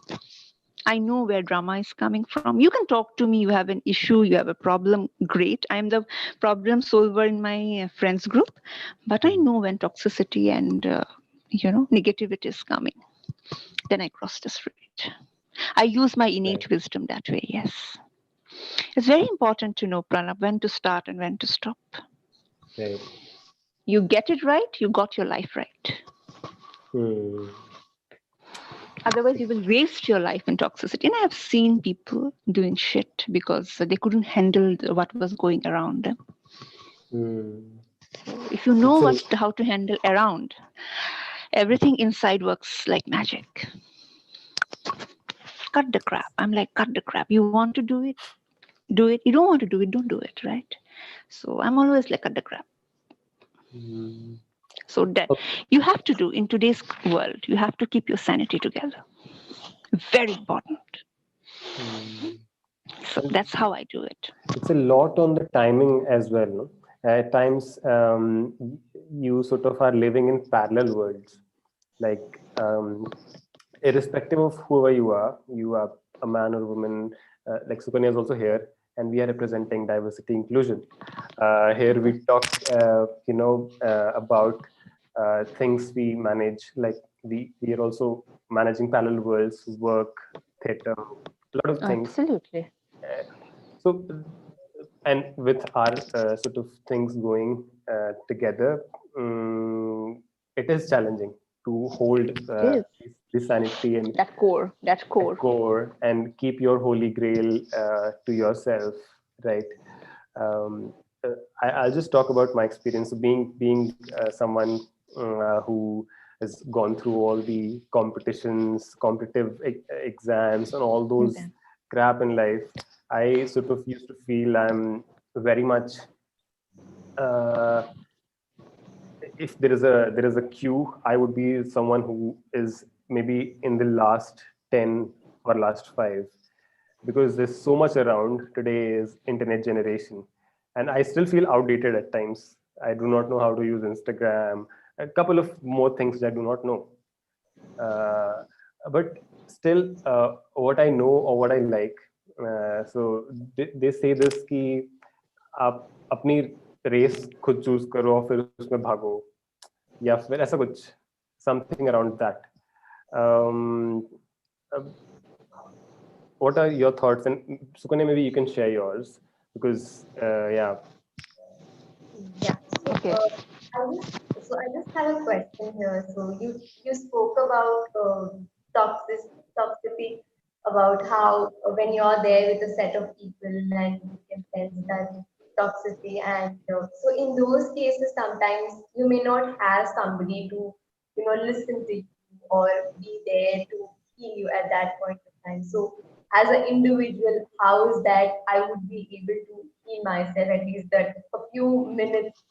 I know where drama is coming from. You can talk to me. You have an issue, you have a problem. Great. I'm the problem solver in my friends group. But I mm. know when toxicity and negativity is coming. Then I cross the street. I use my innate Right, wisdom that way. Yes. It's very important to know, Pranab, when to start and when to stop. right. You get it right, you got your life right. Mm, Otherwise, you will waste your life in toxicity. And I've seen people doing shit because they couldn't handle what was going around them. mm. If you know It's a how to handle around, everything inside works like magic. Cut the crap. I'm like, cut the crap. You want to do it? Do it. You don't want to do it, don't do it, right? So I'm always like, cut the crap. mm, So that okay. you have to do in today's world, you have to keep your sanity together. Very important. Mm. So And that's how I do it. it's a lot on the timing as well. No? At times, you sort of are living in parallel worlds. Like, irrespective of whoever you are a man or woman. Like Sukanya is also here, and we are representing diversity inclusion. Here we talk, about things we manage. Like we are also managing parallel worlds, work, theater, a lot of things. Absolutely. So, and with our sort of things going together, it is challenging to hold It is. this sanity and That core. That a core. core and keep your holy grail to yourself, right? Um, I'll just talk about my experience. So being someone who has gone through all the competitions, competitive exams, and all those Okay. crap in life. I sort of used to feel I'm very much. Uh, if there is a queue, I would be someone who is maybe in the last 10 or last 5, because there's so much around. Today is internet generation, and I still feel outdated at times. I do not know how to use Instagram, a couple of more things I do not know. uh, but still, what I know or what I like, so they say this कि आप अपनी race खुद choose करो और फिर उसमें भागो, या फिर ऐसा कुछ, something around that. um, uh, what are your thoughts? And Sukanya, maybe you can share yours, because yeah. Yeah. Okay. I just have a question here. So you spoke about toxic toxicity, about how when you're there with a set of people and you can sense that toxicity, and so in those cases sometimes you may not have somebody to listen to you or be there to heal you at that point of time. So as an individual, how is that I would be able to heal myself at least that a few minutes,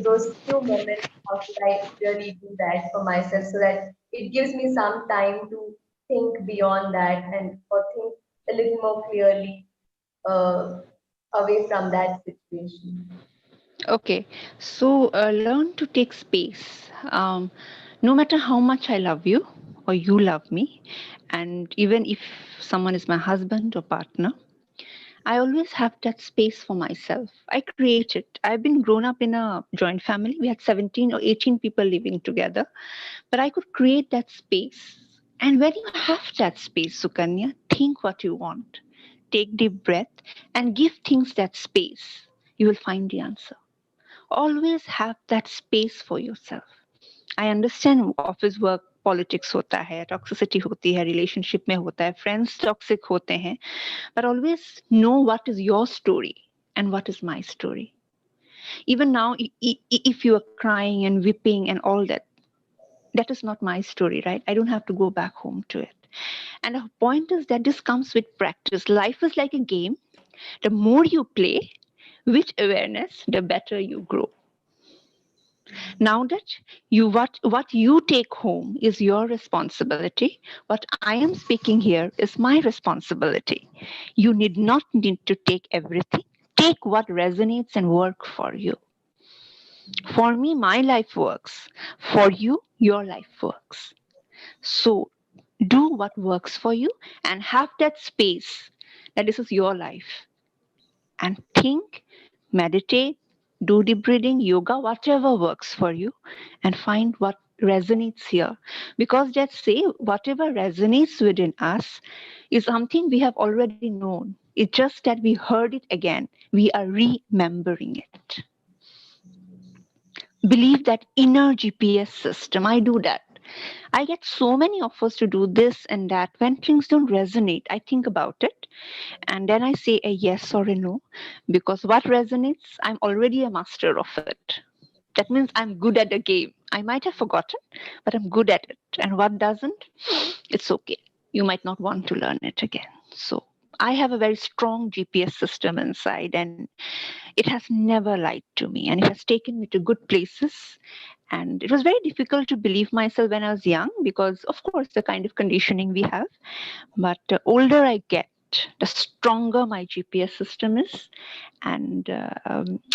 those few moments, how should I really do that for myself so that it gives me some time to think beyond that and or think a little more clearly uh, away from that situation. Okay. So learn to take space. No matter how much I love you or you love me, and even if someone is my husband or partner, I always have that space for myself. I create it. I've been grown up in a joint family. We had 17 or 18 people living together, but I could create that space. And when you have that space, Sukanya, think what you want. take deep breath, and give things that space, you will find the answer. Always have that space for yourself. I understand office work politics होता है, toxicity होती है, relationship में होता है, friends toxic होते हैं, but always know what is your story and what is my story. Even now, if you are crying and weeping and all that, that is not my story, right? I don't have to go back home to it. And the point is that this comes with practice. Life is like a game. The more you play with awareness, the better you grow. Now that what you take home is your responsibility. What I am speaking here is my responsibility. You need to take everything. Take what resonates and work for you. For me, my life works. For you, your life works. So do what works for you and have that space that this is your life. And think, meditate, do deep breathing, yoga, whatever works for you, and find what resonates here. Because let's say whatever resonates within us is something we have already known. It's just that we heard it again. We are remembering it. Believe that inner GPS system. I do that. I get so many offers to do this and that. When things don't resonate, I think about it and then I say a yes or a no, because what resonates, I'm already a master of it. That means I'm good at the game. I might have forgotten, but I'm good at it. And what doesn't, it's okay. You might not want to learn it again. So I have a very strong GPS system inside, and it has never lied to me, and it has taken me to good places. And it was very difficult to believe myself when I was young, because of course the kind of conditioning we have. But the older I get, the stronger my GPS system is. And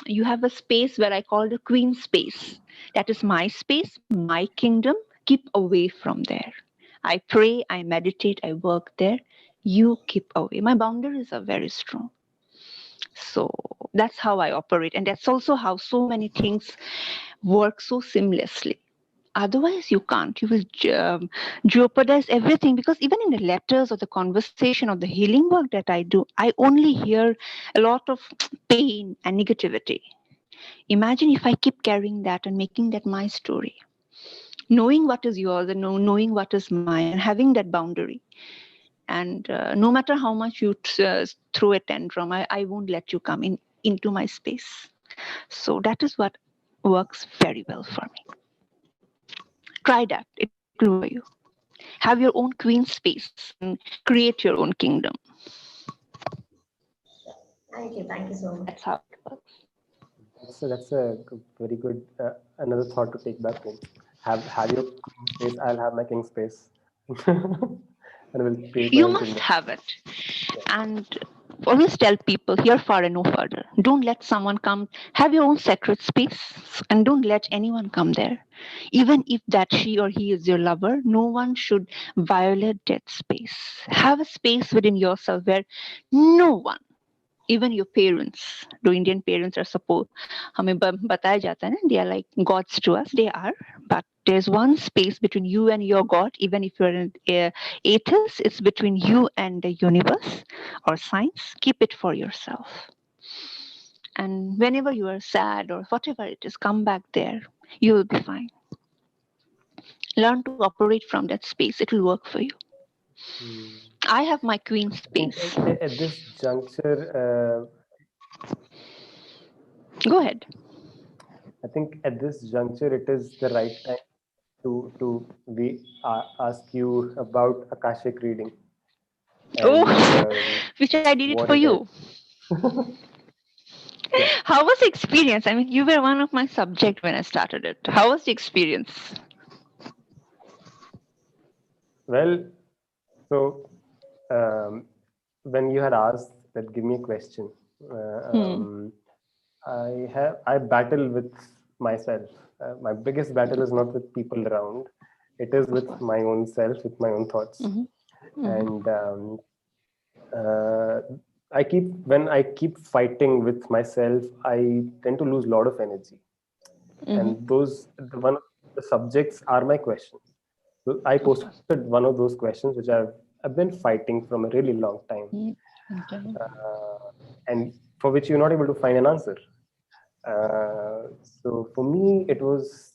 you have a space where I call the queen space. That is my space, my kingdom. Keep away from there. I pray, I meditate, I work there. You keep away. My boundaries are very strong. So that's how I operate. And that's also how so many things work so seamlessly. Otherwise, you can't. You will jeopardize everything, because even in the letters or the conversation or the healing work that I do, I only hear a lot of pain and negativity. Imagine if I keep carrying that and making that my story. Knowing what is yours and knowing what is mine and having that boundary. And no matter how much you throw a tantrum, I won't let you come into my space. So that is what works very well for me. Try that. It will work for you. Have your own queen space and create your own kingdom. Thank you so much. That's how it works. That's a very good another thought to take back home. Have your queen space. I'll have my king space, and we'll create my You own must kingdom. have it. And always tell people here far and no further. Don't let someone come. Have your own sacred space and don't let anyone come there. Even if that she or he is your lover, no one should violate that space. Have a space within yourself where no one, even your parents, though Indian parents are supposed, हमें बताया जाता है ना, they are like gods to us, they are, but there's one space between you and your God. Even if you're an atheist, it's between you and the universe or science. Keep it for yourself. And whenever you are sad or whatever it is, come back there. You will be fine. Learn to operate from that space. It will work for you. I have my queen space. At this juncture, Go ahead. I think at this juncture, it is the right time to we ask you about Akashic reading. And, which I did it what for it you. Yeah. How was the experience? I mean, you were one of my subject when I started it. How was the experience? Well, so when you had asked that, give me a question, I battle with myself. My biggest battle is not with people around; it is with my own self, with my own thoughts. And when I keep fighting with myself, I tend to lose a lot of energy. And one of the subjects are my questions. So I posted one of those questions, which I've been fighting from a really long time. Okay. And for which you're not able to find an answer. So for me, it was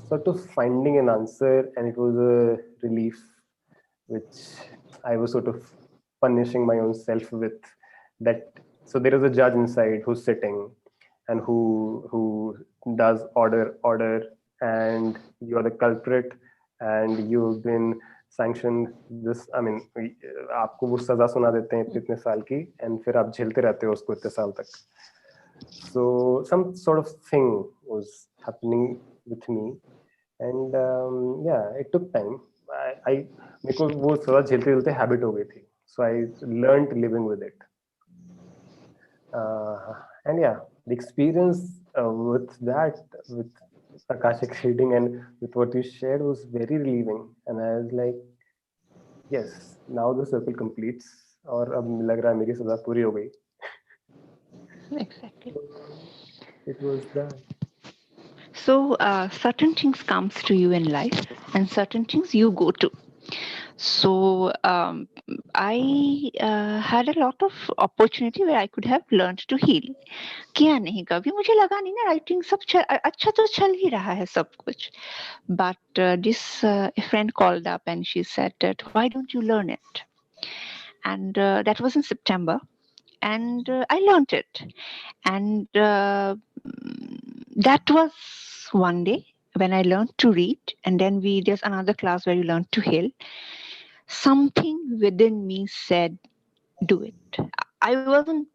sort of finding an answer, and it was a relief, which I was sort of punishing my own self with. That so there is a judge inside who's sitting, and who does order, and you are the culprit, and you've been sanctioned this. I mean, आपको वो सजा सुना देते हैं इतने इतने साल की, and फिर आप झेलते रहते हो उसको इतने साल तक. So some sort of thing was happening with me, and yeah, it took time. I मेरे को वो सजा झेलते झेलते हैबिट हो गई थी. So I learned living with it. And yeah, the experience with that, with Akashic reading and with what you shared was very relieving. And I was like, yes, now the circle completes. और अब लग रहा है मेरी सजा पूरी हो गई. Exactly. It was that. So certain things comes to you in life, and certain things you go to. So I had a lot of opportunity where I could have learned to heal. किया नहीं कभी मुझे लगा नहीं ना writing सब अच्छा तो चल ही रहा है सब कुछ. But this a friend called up and she said that why don't you learn it? And that was in September, and I learned it. And that was one day when I learned to read, and then there's another class where you learn to heal. Something within me said, "Do it." I wasn't.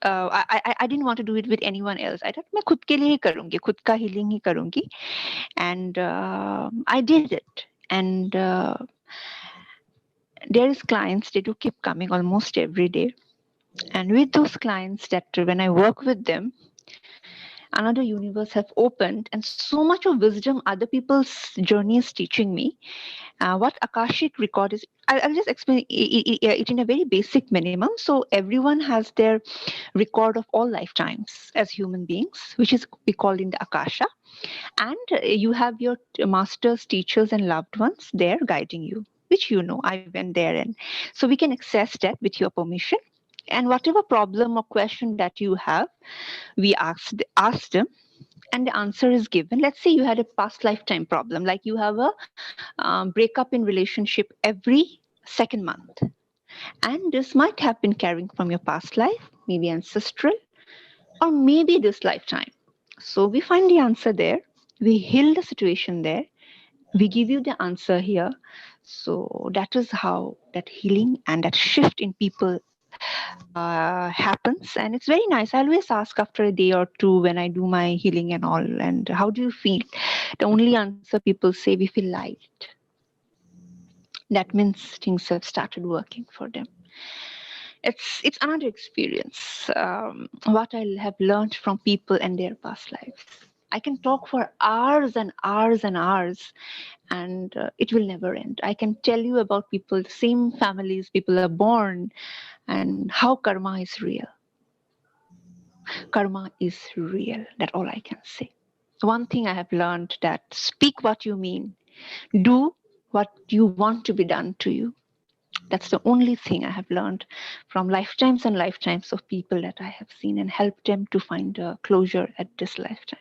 I didn't want to do it with anyone else. I thought मैं खुद के लिए ही करूँगी, खुद का healing ही करूँगी, and I did it. And there is clients that do keep coming almost every day, and with those clients that when I work with them, another universe have opened, and so much of wisdom other people's journey is teaching me. What Akashic record is, I'll just explain it in a very basic minimum. So everyone has their record of all lifetimes as human beings, which is we call in the Akasha, and you have your masters, teachers, and loved ones there guiding you, which you know. I went there, and so we can access that with your permission. And whatever problem or question that you have, we ask them, and the answer is given. Let's say you had a past lifetime problem, like you have a breakup in relationship every second month, and this might have been carrying from your past life, maybe ancestral, or maybe this lifetime. So we find the answer there, we heal the situation there, we give you the answer here. So that is how that healing and that shift in people happens, and it's very nice. I always ask after a day or two when I do my healing and all, and how do you feel? The only answer people say, we feel light. That means things have started working for them. It's another experience. What I have learned from people and their past lives, I can talk for hours and hours and hours, and it will never end. I can tell you about people, the same families people are born, and how karma is real. Karma is real. That's all I can say. One thing I have learned, that speak what you mean, do what you want to be done to you. That's the only thing I have learned from lifetimes and lifetimes of people that I have seen, and helped them to find a closure at this lifetime.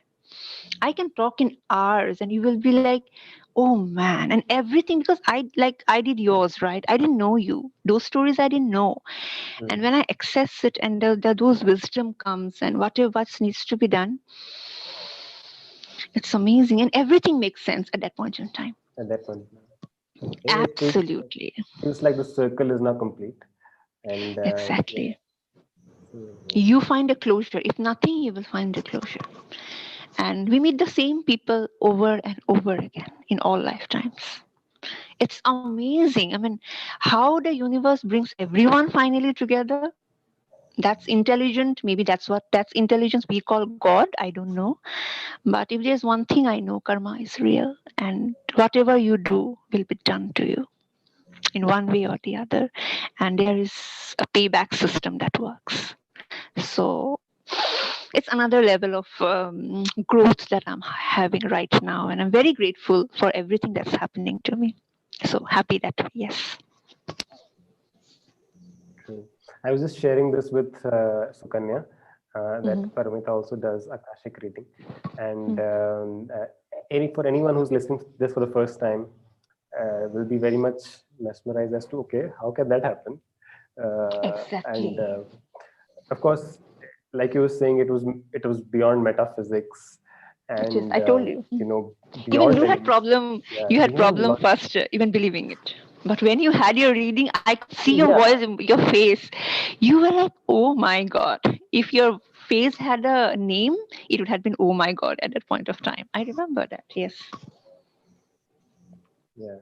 I can talk in hours and you will be like, oh man, and everything, because I did yours, right? I didn't know you. Those stories I didn't know. And when I access it, and those wisdom comes, and whatever what needs to be done, it's amazing, and everything makes sense at that point in time. At that point. Absolutely. Feels like the circle is now complete, and Exactly. yeah. You find a closure. If nothing, you will find a closure. And we meet the same people over and over again in all lifetimes. It's amazing. I mean, how the universe brings everyone finally together. That's intelligent. Maybe that's intelligence we call God. I don't know. But if there's one thing I know, karma is real. And whatever you do will be done to you in one way or the other. And there is a payback system that works. So it's another level of growth that I'm having right now. And I'm very grateful for everything that's happening to me. So happy that, yes. I was just sharing this with Sukanya, that Mhm. Paromita also does Akashic reading. And Mm. for anyone who's listening to this for the first time, will be very much mesmerized as to, okay, how can that happen? And Exactly. of course, like you were saying, it was beyond metaphysics, It is. and I told you. Even beyond any, yeah, you had beyond problem logic. first, even believing it. But when you had your reading, I could see your Yeah, voice, in your face. You were like, "Oh my God!" If your face had a name, it would have been "Oh my God" at that point of time. I remember that. Yes. yeah.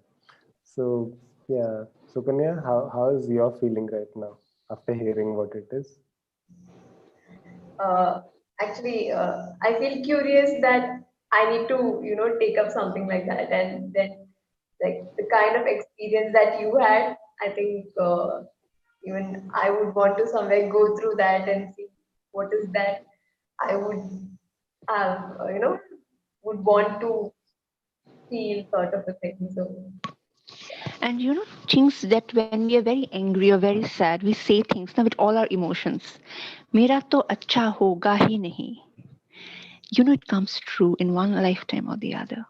So yeah, Sukanya, how is your feeling right now after hearing what it is? uh, Actually, I feel curious that I need to, take up something like that. And then, like the kind of experience that you had, I think even I would want to somewhere go through that and see what is that I would have, would want to feel sort of a thing. So, And things that when we are very angry or very sad, we say things now with all our emotions. मेरा तो अच्छा होगा ही नहीं. It comes true in one lifetime or the other.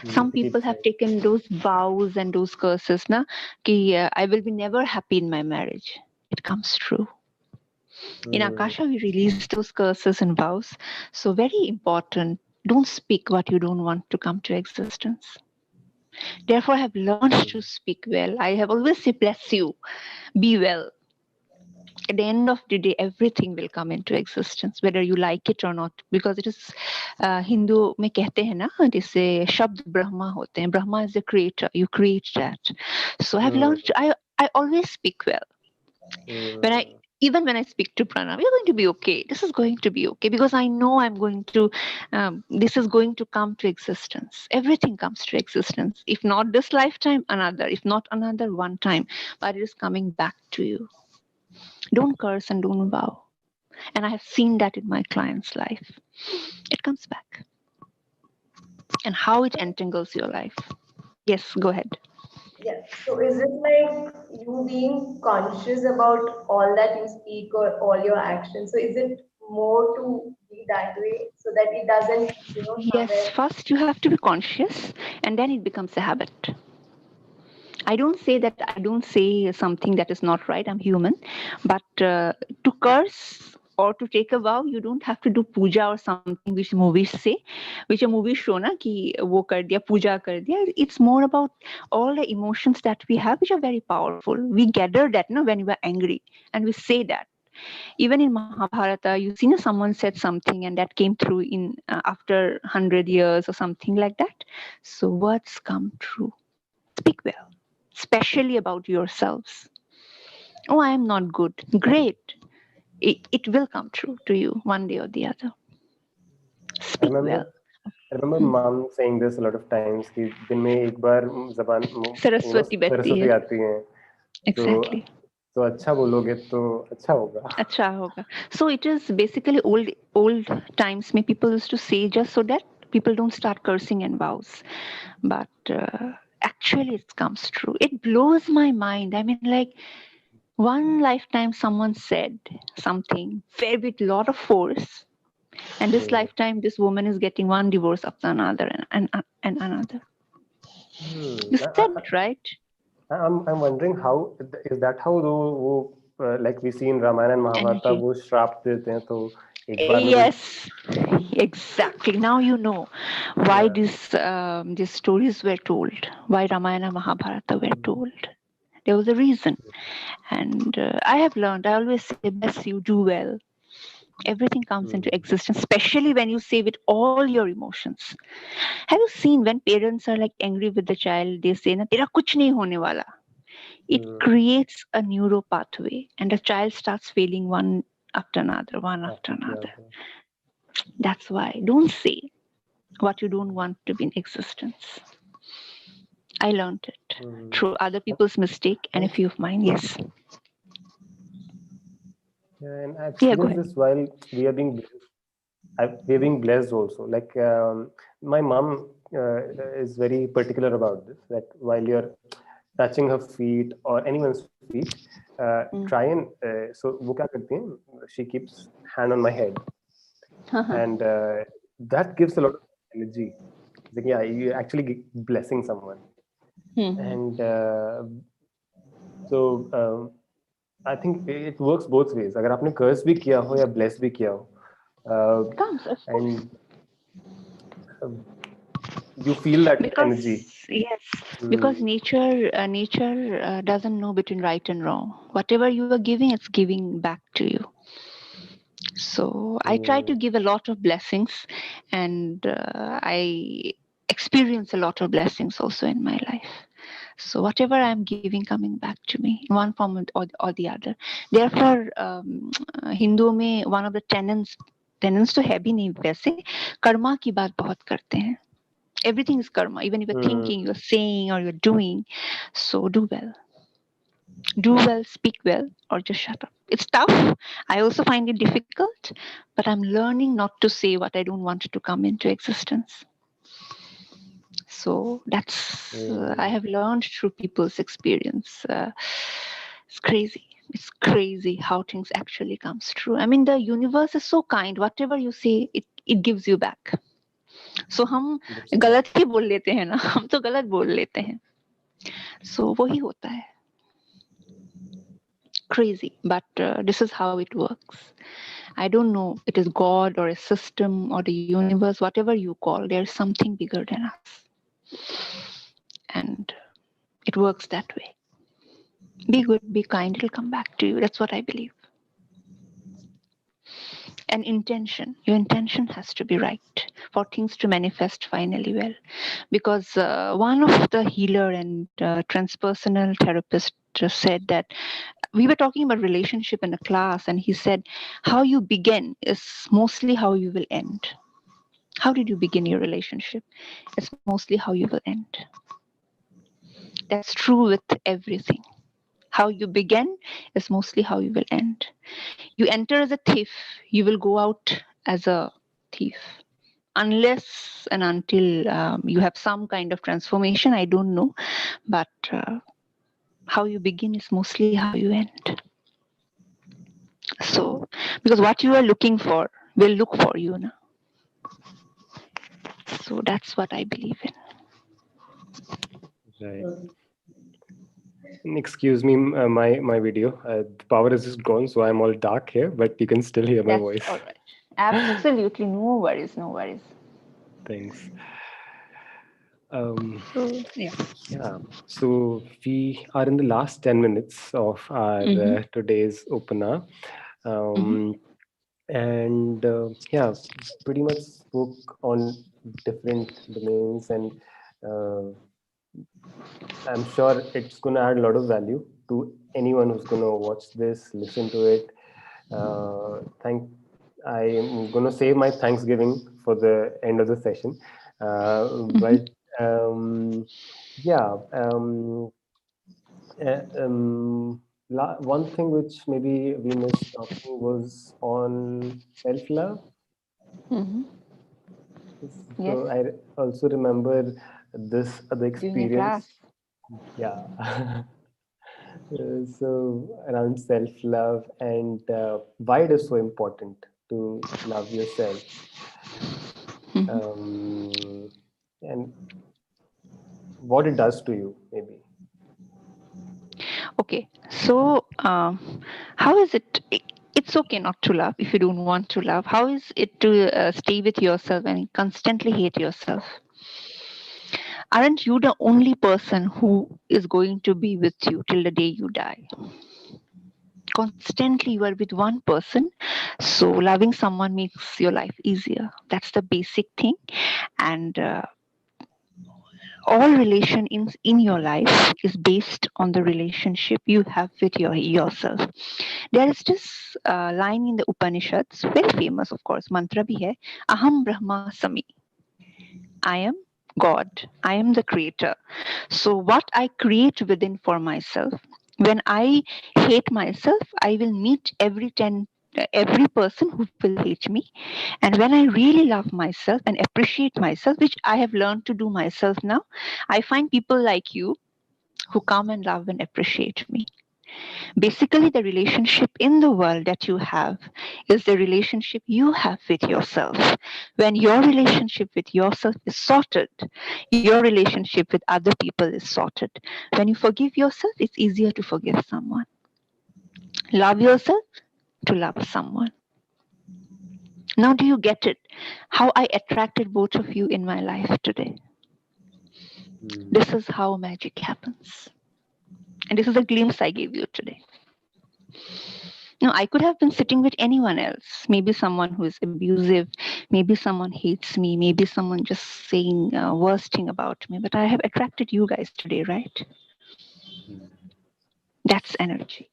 Some You keep people have saying. taken those vows and those curses na ki I will be never happy in my marriage. It comes true. In Hmm. Akasha we release those curses and vows. So very important, don't speak what you don't want to come to existence. Therefore I have learned Hmm. to speak well. I have always said bless you, be well. At the end of the day everything will come into existence whether you like it or not, because it is Hindu में कहते हैं ना, जैसे शब्द ब्रह्मा होते हैं. Brahma is the creator, you create that. So I have Hmm. learned I always speak well. when I Hmm. Even when I speak to Pranav, you're going to be okay, this is going to be okay, because I know I'm going to this is going to come to existence. Everything comes to existence, if not this lifetime, another, if not another, one time, but it is coming back to you. Don't curse and don't vow. And I have seen that in my client's life. It comes back. And how it entangles your life. Yes, go ahead. yeah. So is it like you being conscious about all that you speak or all your actions? So is it more to be that way so that it doesn't, Yes, somewhere. first you have to be conscious and then it becomes a habit. I don't say that I don't say something that is not right. I'm human. But to curse or to take a vow, you don't have to do puja or something which movies say, which a movie show na ki wo kar diya, puja kar diya. It's more about all the emotions that we have, which are very powerful. We gather that when we are angry and we say that. Even in Mahabharata, you see someone said something and that came through in after 100 years or something like that. So words come true. Speak well, especially about yourselves. Oh, I am not good. Great. It will come true to you one day or the other. I Speak well. remember I remember Hmm. mom saying this a lot of times कि दिन में एक बार जबान Saraswati bati Saraswati hai. आती हैं, तो Exactly. अच्छा बोलोगे तो अच्छा होगा. Acha hoga. So it is basically old times में people used to say just so that people don't start cursing and vows. But actually it comes true. It blows my mind. I mean, like, one lifetime someone said something very with lot of force, and this Hmm. lifetime this woman is getting one divorce after another and another. Hmm. You said it right. I'm wondering how is that how वो like we see in Ramayana and Mahabharata Energy. वो श्राप देते हैं, तो एक बार में कोई. Yes, exactly. Now you know why Yeah. these stories were told, why Ramayana Mahabharata were told. There was a reason, and I have learned. I always say, "Bless you, do well." Everything comes Hmm. into existence, especially when you say with all your emotions. Have you seen when parents are like angry with the child? They say, "Na tera kuch nahi hone wala." It Hmm. creates a neuro pathway, and the child starts failing one after another, one after After the another. other. That's why don't say what you don't want to be in existence. I learned it Hmm. through other people's mistake and a And few of mine. Yes. and I've Yeah, go experienced ahead. this while we are being we're being blessed also. Like my mom is very particular about this. That while you're touching her feet or anyone's feet, try and so वो क्या करती हैं? She keeps hand on my head, and that gives a lot of energy. It's like, yeah, you actually blessing someone, and so I think it works both ways. अगर आपने curse भी किया हो या bless भी किया हो, Comes, of course. and you feel that Because energy. yes, because nature doesn't know between right and wrong. Whatever you are giving, it's giving back to you. So I try to give a lot of blessings, and I experience a lot of blessings also in my life. So whatever I'm giving, coming back to me in one form or the other. Therefore, हिंदुओं में one of the tenets तो है भी नहीं वैसे, कर्मा की बात बहुत करते हैं. Everything is karma, even if you're thinking, you're saying, or you're doing. So do well. Do well, speak well, or just shut up. It's tough. I also find it difficult, but I'm learning not to say what I don't want to come into existence. So that's, I have learned through people's experience. It's crazy. It's crazy how things actually comes true. I mean, the universe is so kind. Whatever you say, it gives you back. So हम गलत ही बोल लेते हैं ना, हम तो गलत बोल लेते हैं. So वही होता है. Crazy, but this is how it works. I don't know, it is God or a system or the universe, whatever you call, there's something bigger than us. And it works that way. Be good, be kind, it'll come back to you. That's what I believe. And intention, your intention has to be right for things to manifest finally well. Because one of the healer and transpersonal therapist said that we were talking about relationship in a class, and he said, how you begin is mostly how you will end. How did you begin your relationship? It's mostly how you will end. That's true with everything. How you begin is mostly how you will end. You enter as a thief, you will go out as a thief. Unless and until you have some kind of transformation, I don't know. But how you begin is mostly how you end. So, because what you are looking for will look for you now. So that's what I believe in. Right. Excuse me, my video. The power is just gone, so I'm all dark here, but you can still hear my voice. All right. Absolutely, no worries, no worries. Thanks. Yeah. Yeah. So we are in the last 10 minutes of our today's opener. And yeah, pretty much spoke on different domains, and I'm sure it's going to add a lot of value to anyone who's going to watch this, listen to it. I am going to save my Thanksgiving for the end of the session. But yeah, one thing which maybe we missed talking was on self-love. So I also remember this other experience. Yeah. So around self-love and why it is so important to love yourself. And what it does to you, maybe. Okay, so how is it? It's okay not to love if you don't want to love. How is it to stay with yourself and constantly hate yourself? Aren't you the only person who is going to be with you till the day you die? Constantly you are with one person, so loving someone makes your life easier. That's the basic thing. And all relation in your life is based on the relationship you have with yourself. There is this line in the Upanishads, very famous, of course, mantra bhi hai, Aham Brahmasami. I am God. I am the creator. So what I create within for myself, when I hate myself, I will meet every person who will hate me. And when I really love myself and appreciate myself, which I have learned to do myself now, I find people like you who come and love and appreciate me. Basically, the relationship in the world that you have is the relationship you have with yourself. When your relationship with yourself is sorted, your relationship with other people is sorted. When you forgive yourself, it's easier to forgive someone. Love yourself to love someone. Now, do you get it? How I attracted both of you in my life today. This is how magic happens. And this is a glimpse I gave you today. No, I could have been sitting with anyone else. Maybe someone who is abusive. Maybe someone hates me. Maybe someone just saying worst thing about me. But I have attracted you guys today, right? That's energy.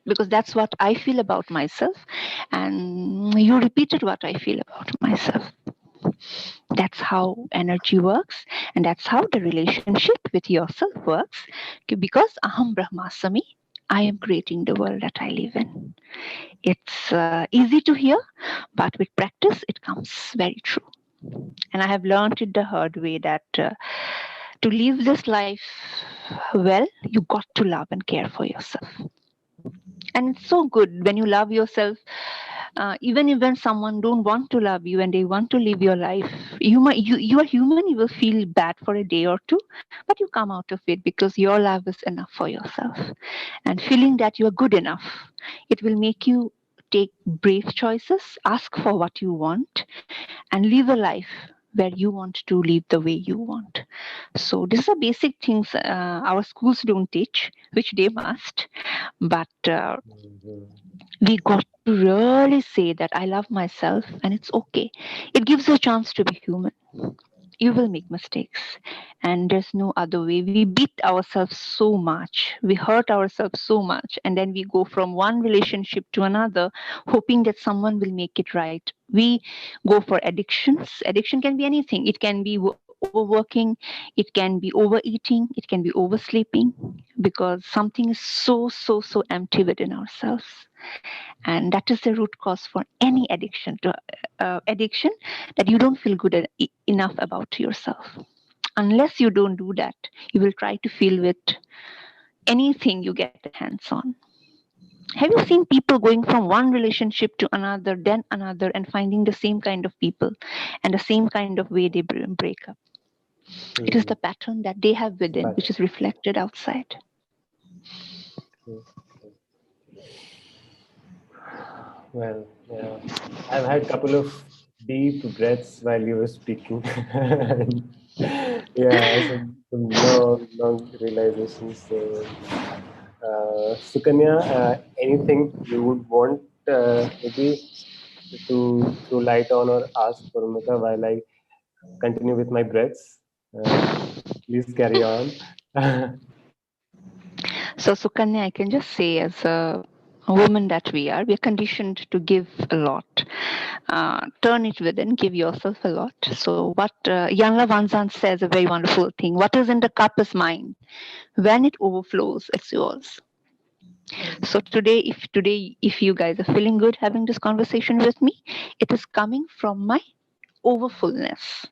Because that's what I feel about myself. And you repeated what I feel about myself. That's how energy works. And that's how the relationship with yourself works. Because Aham Brahmasami, I am creating the world that I live in. It's easy to hear, but with practice, it comes very true. And I have learned it the hard way that to live this life well, you got to love and care for yourself. And it's so good when you love yourself. Even if when someone don't want to love you and they want to live your life, you are human. You will feel bad for a day or two, but you come out of it because your love is enough for yourself, and feeling that you are good enough, it will make you take brave choices, ask for what you want, and live a life where you want to live the way you want. So these are basic things our schools don't teach, which they must, but we got to really say that I love myself and it's okay. It gives you a chance to be human. You will make mistakes, and there's no other way. We beat ourselves so much, we hurt ourselves so much, and then we go from one relationship to another, hoping that someone will make it right. We go for addictions. Addiction can be anything. It can be overworking, it can be overeating, it can be oversleeping, because something is so empty within ourselves. And that is the root cause for any addiction, to addiction, that you don't feel good enough about yourself. Unless you don't do that, you will try to feel with anything you get hands on. Have you seen people going from one relationship to another, then another, and finding the same kind of people and the same kind of way they break up? It is the pattern that they have within, which is reflected outside. Well, yeah, I've had a couple of deep breaths while you were speaking. Yeah, some long realizations. So, Sukanya, anything you would want maybe to throw light on or ask Paromita while I continue with my breaths? Please carry on. So, Sukanya, I can just say, as a woman that we are conditioned to give a lot. Turn it within, give yourself a lot. So, what Yanla Vanzan says, a very wonderful thing: what is in the cup is mine. When it overflows, it's yours. So today, if you guys are feeling good having this conversation with me, it is coming from my overfullness,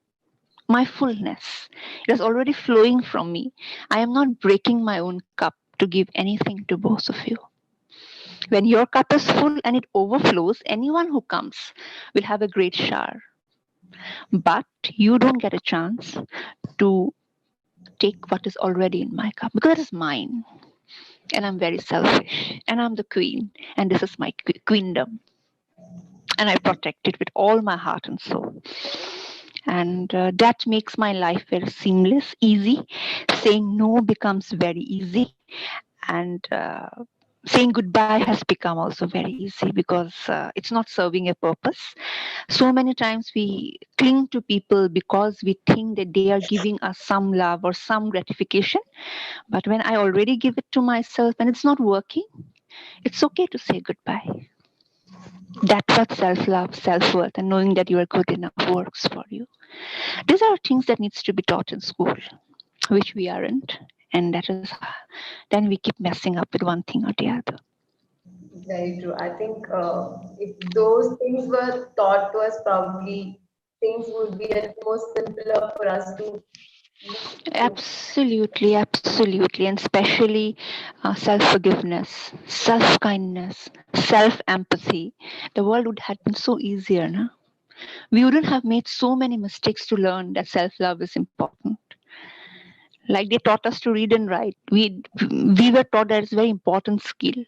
my fullness. It is already flowing from me. I am not breaking my own cup to give anything to both of you. When your cup is full and it overflows, anyone who comes will have a great shower. But you don't get a chance to take what is already in my cup, because it is mine. And I'm very selfish. And I'm the queen. And this is my queendom. And I protect it with all my heart and soul. And that makes my life very seamless, easy. Saying no becomes very easy. And saying goodbye has become also very easy, because it's not serving a purpose. So many times we cling to people because we think that they are giving us some love or some gratification. But when I already give it to myself and it's not working, it's okay to say goodbye. That's what self-love, self-worth, and knowing that you are good enough works for you. These are things that needs to be taught in school, which we aren't. And that is, then we keep messing up with one thing or the other. Very true. I think if those things were taught to us, probably things would be a little more simpler for us to Absolutely, absolutely, and especially self-forgiveness, self-kindness, self-empathy. The world would have been so easier, no? We wouldn't have made so many mistakes to learn that self-love is important. Like they taught us to read and write. We were taught that it's a very important skill.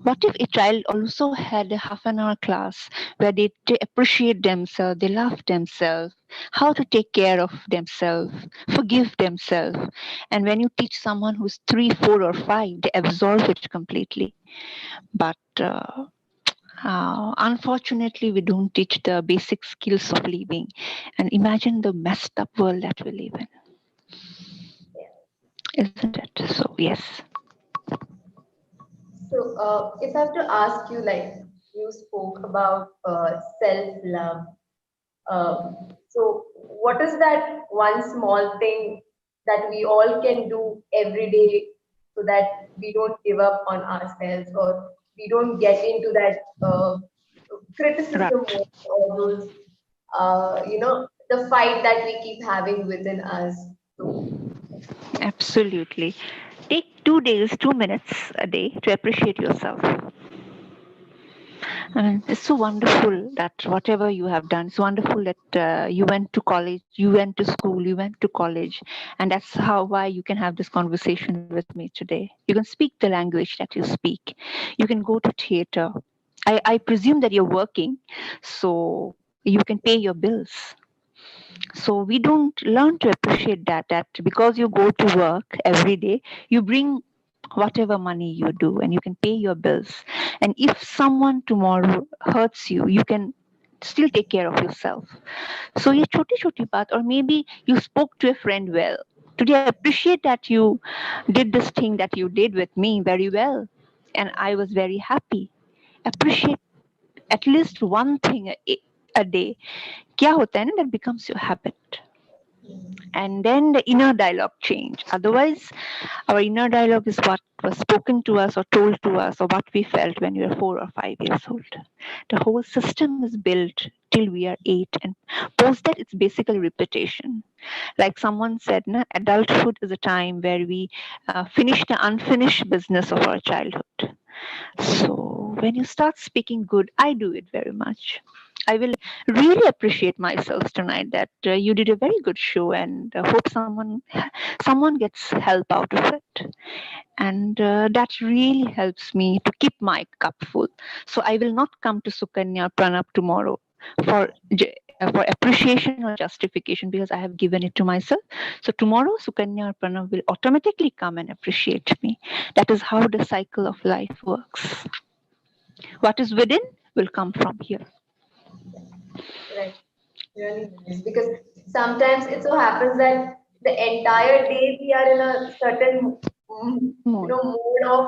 What if a child also had a half an hour class where they appreciate themselves, they love themselves, how to take care of themselves, forgive themselves. And when you teach someone who's 3, 4, or 5, they absorb it completely. But unfortunately, we don't teach the basic skills of living. And imagine the messed up world that we live in, isn't it? So, yes. So, if I have to ask you, like you spoke about self-love. So, what is that one small thing that we all can do every day so that we don't give up on ourselves or we don't get into that criticism Right. or those, the fight that we keep having within us? So, Absolutely. Take 2 days, 2 minutes a day to appreciate yourself. And it's so wonderful that whatever you have done, it's wonderful that you went to college, you went to school, you went to college, and that's how why you can have this conversation with me today. You can speak the language that you speak. You can go to theater. I presume that you're working, so you can pay your bills. So we don't learn to appreciate that because you go to work every day, you bring whatever money you do and you can pay your bills. And if someone tomorrow hurts you, you can still take care of yourself. So ye choti choti baat, or maybe you spoke to a friend well. Today appreciate that you did this thing that you did with me very well. And I was very happy. Appreciate at least one thing a day. क्या होता है ना, that becomes your habit. And then the inner dialogue change. Otherwise, our inner dialogue is what was spoken to us or told to us or what we felt when we were 4 or 5 years old. The whole system is built till we are 8, and post that it's basically repetition. Like someone said, na, adulthood is a time where we finish the unfinished business of our childhood. So when you start speaking good, I do it very much. I will really appreciate myself tonight that you did a very good show, and hope someone gets help out of it. And that really helps me to keep my cup full. So I will not come to Sukanya Pranab tomorrow for for appreciation or justification because I have given it to myself. So tomorrow Sukanya or Pranab will automatically come and appreciate me. That is how the cycle of life works. What is within will come from here. right. Really nice because sometimes it so happens that the entire day we are in a certain More. mode of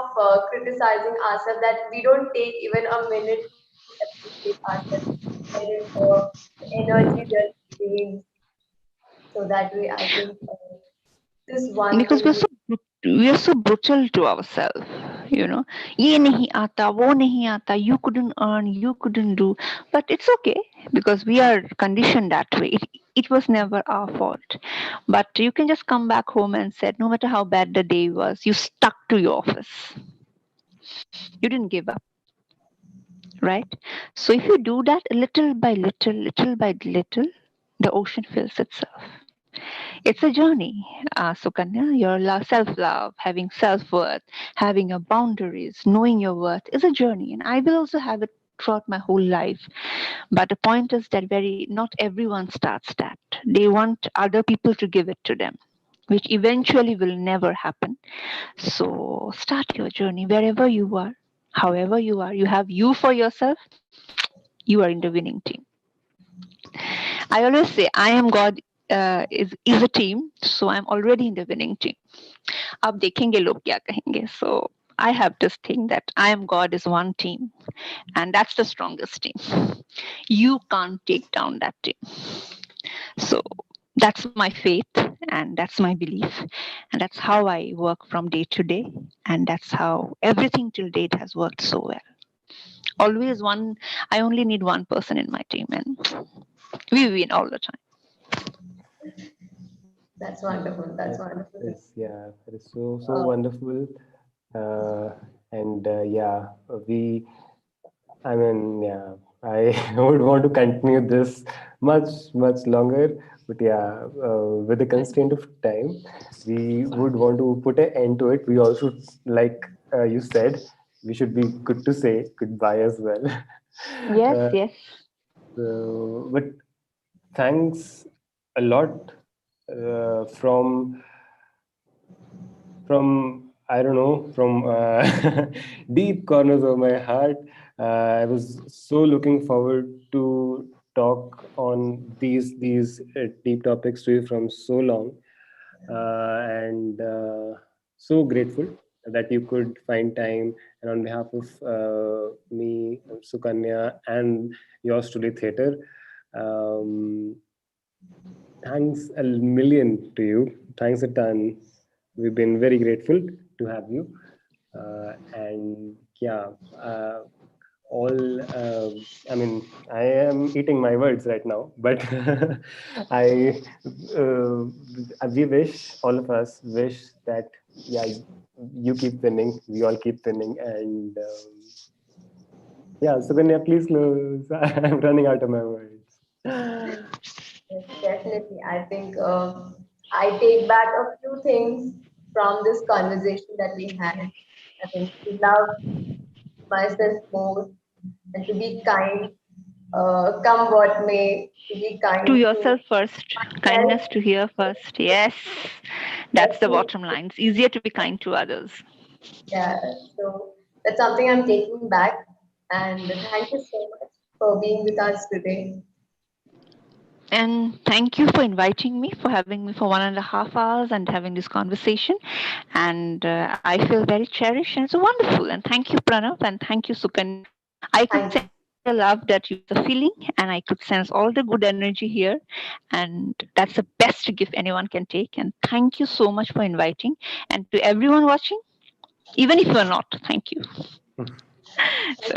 criticizing ourselves that we don't take even a minute to appreciate ourselves and the energy just drains. So that way I think this one Because thing we are so brutal to ourselves, you know. ये नहीं आता, वो नहीं आता, you couldn't earn, you couldn't do. But it's okay because we are conditioned that way. It was never our fault. But you can just come back home and said, no matter how bad the day was, you stuck to your office. You didn't give up, right? So if you do that little by little, little by little, the ocean fills itself. It's a journey, Sukanya. Your self love, having self worth, having your boundaries, knowing your worth is a journey. And I will also have it throughout my whole life. But the point is that not everyone starts that. They want other people to give it to them, which eventually will never happen. So start your journey wherever you are, however you are. You have you for yourself, you are in the winning team. I always say I am God is a team, so I'm already in the winning team. अब देखेंगे लोग क्या कहेंगे. So I have this thing that I am God is one team, and that's the strongest team. You can't take down that team. So that's my faith, and that's my belief, and that's how I work from day to day, and that's how everything till date has worked so well. Always one. I only need one person in my team, and we win all the time. That's wonderful. That's That wonderful. is, yeah, that is so Uh, wonderful. And yeah, we, I mean, yeah, I would want to continue this much longer, but yeah, with the constraint of time, we would want to put an end to it. We also, like you said, we should be good to say goodbye as well. Yes, uh, yes. but thanks a lot from I don't know, from deep corners of my heart. I was so looking forward to talk on these deep topics to you from so long, and so grateful that you could find time. And on behalf of me, Sukanya, and yours truly, Theatre. Um, Thanks a million to you. Thanks a ton. We've been very grateful to have you. And yeah, all, I mean, I am eating my words right now, but I, uh, we wish, all of us wish that, yeah, you keep winning, we all keep winning. And yeah, Suganya, please close. I'm running out of my words. yes, definitely. I think I take back a few things from this conversation that we had. I think to love myself more and to be kind, come what may, to be To kind to yourself first. myself. Kindness to hear first. Yes. That's the Definitely. bottom line. It's easier to be kind to others. Yeah, so that's something I'm taking back. And thank you so much for being with us today. And thank you for inviting me, for having me for 1.5 hours and having this conversation. And I feel very cherished and it's wonderful. And thank you, Pranav, and thank you, Sukanya. I could Thank you. sense the love that you are feeling, and I could sense all the good energy here. And that's the best gift anyone can take. And thank you so much for inviting. And to everyone watching, even if you're not, thank you. Thank So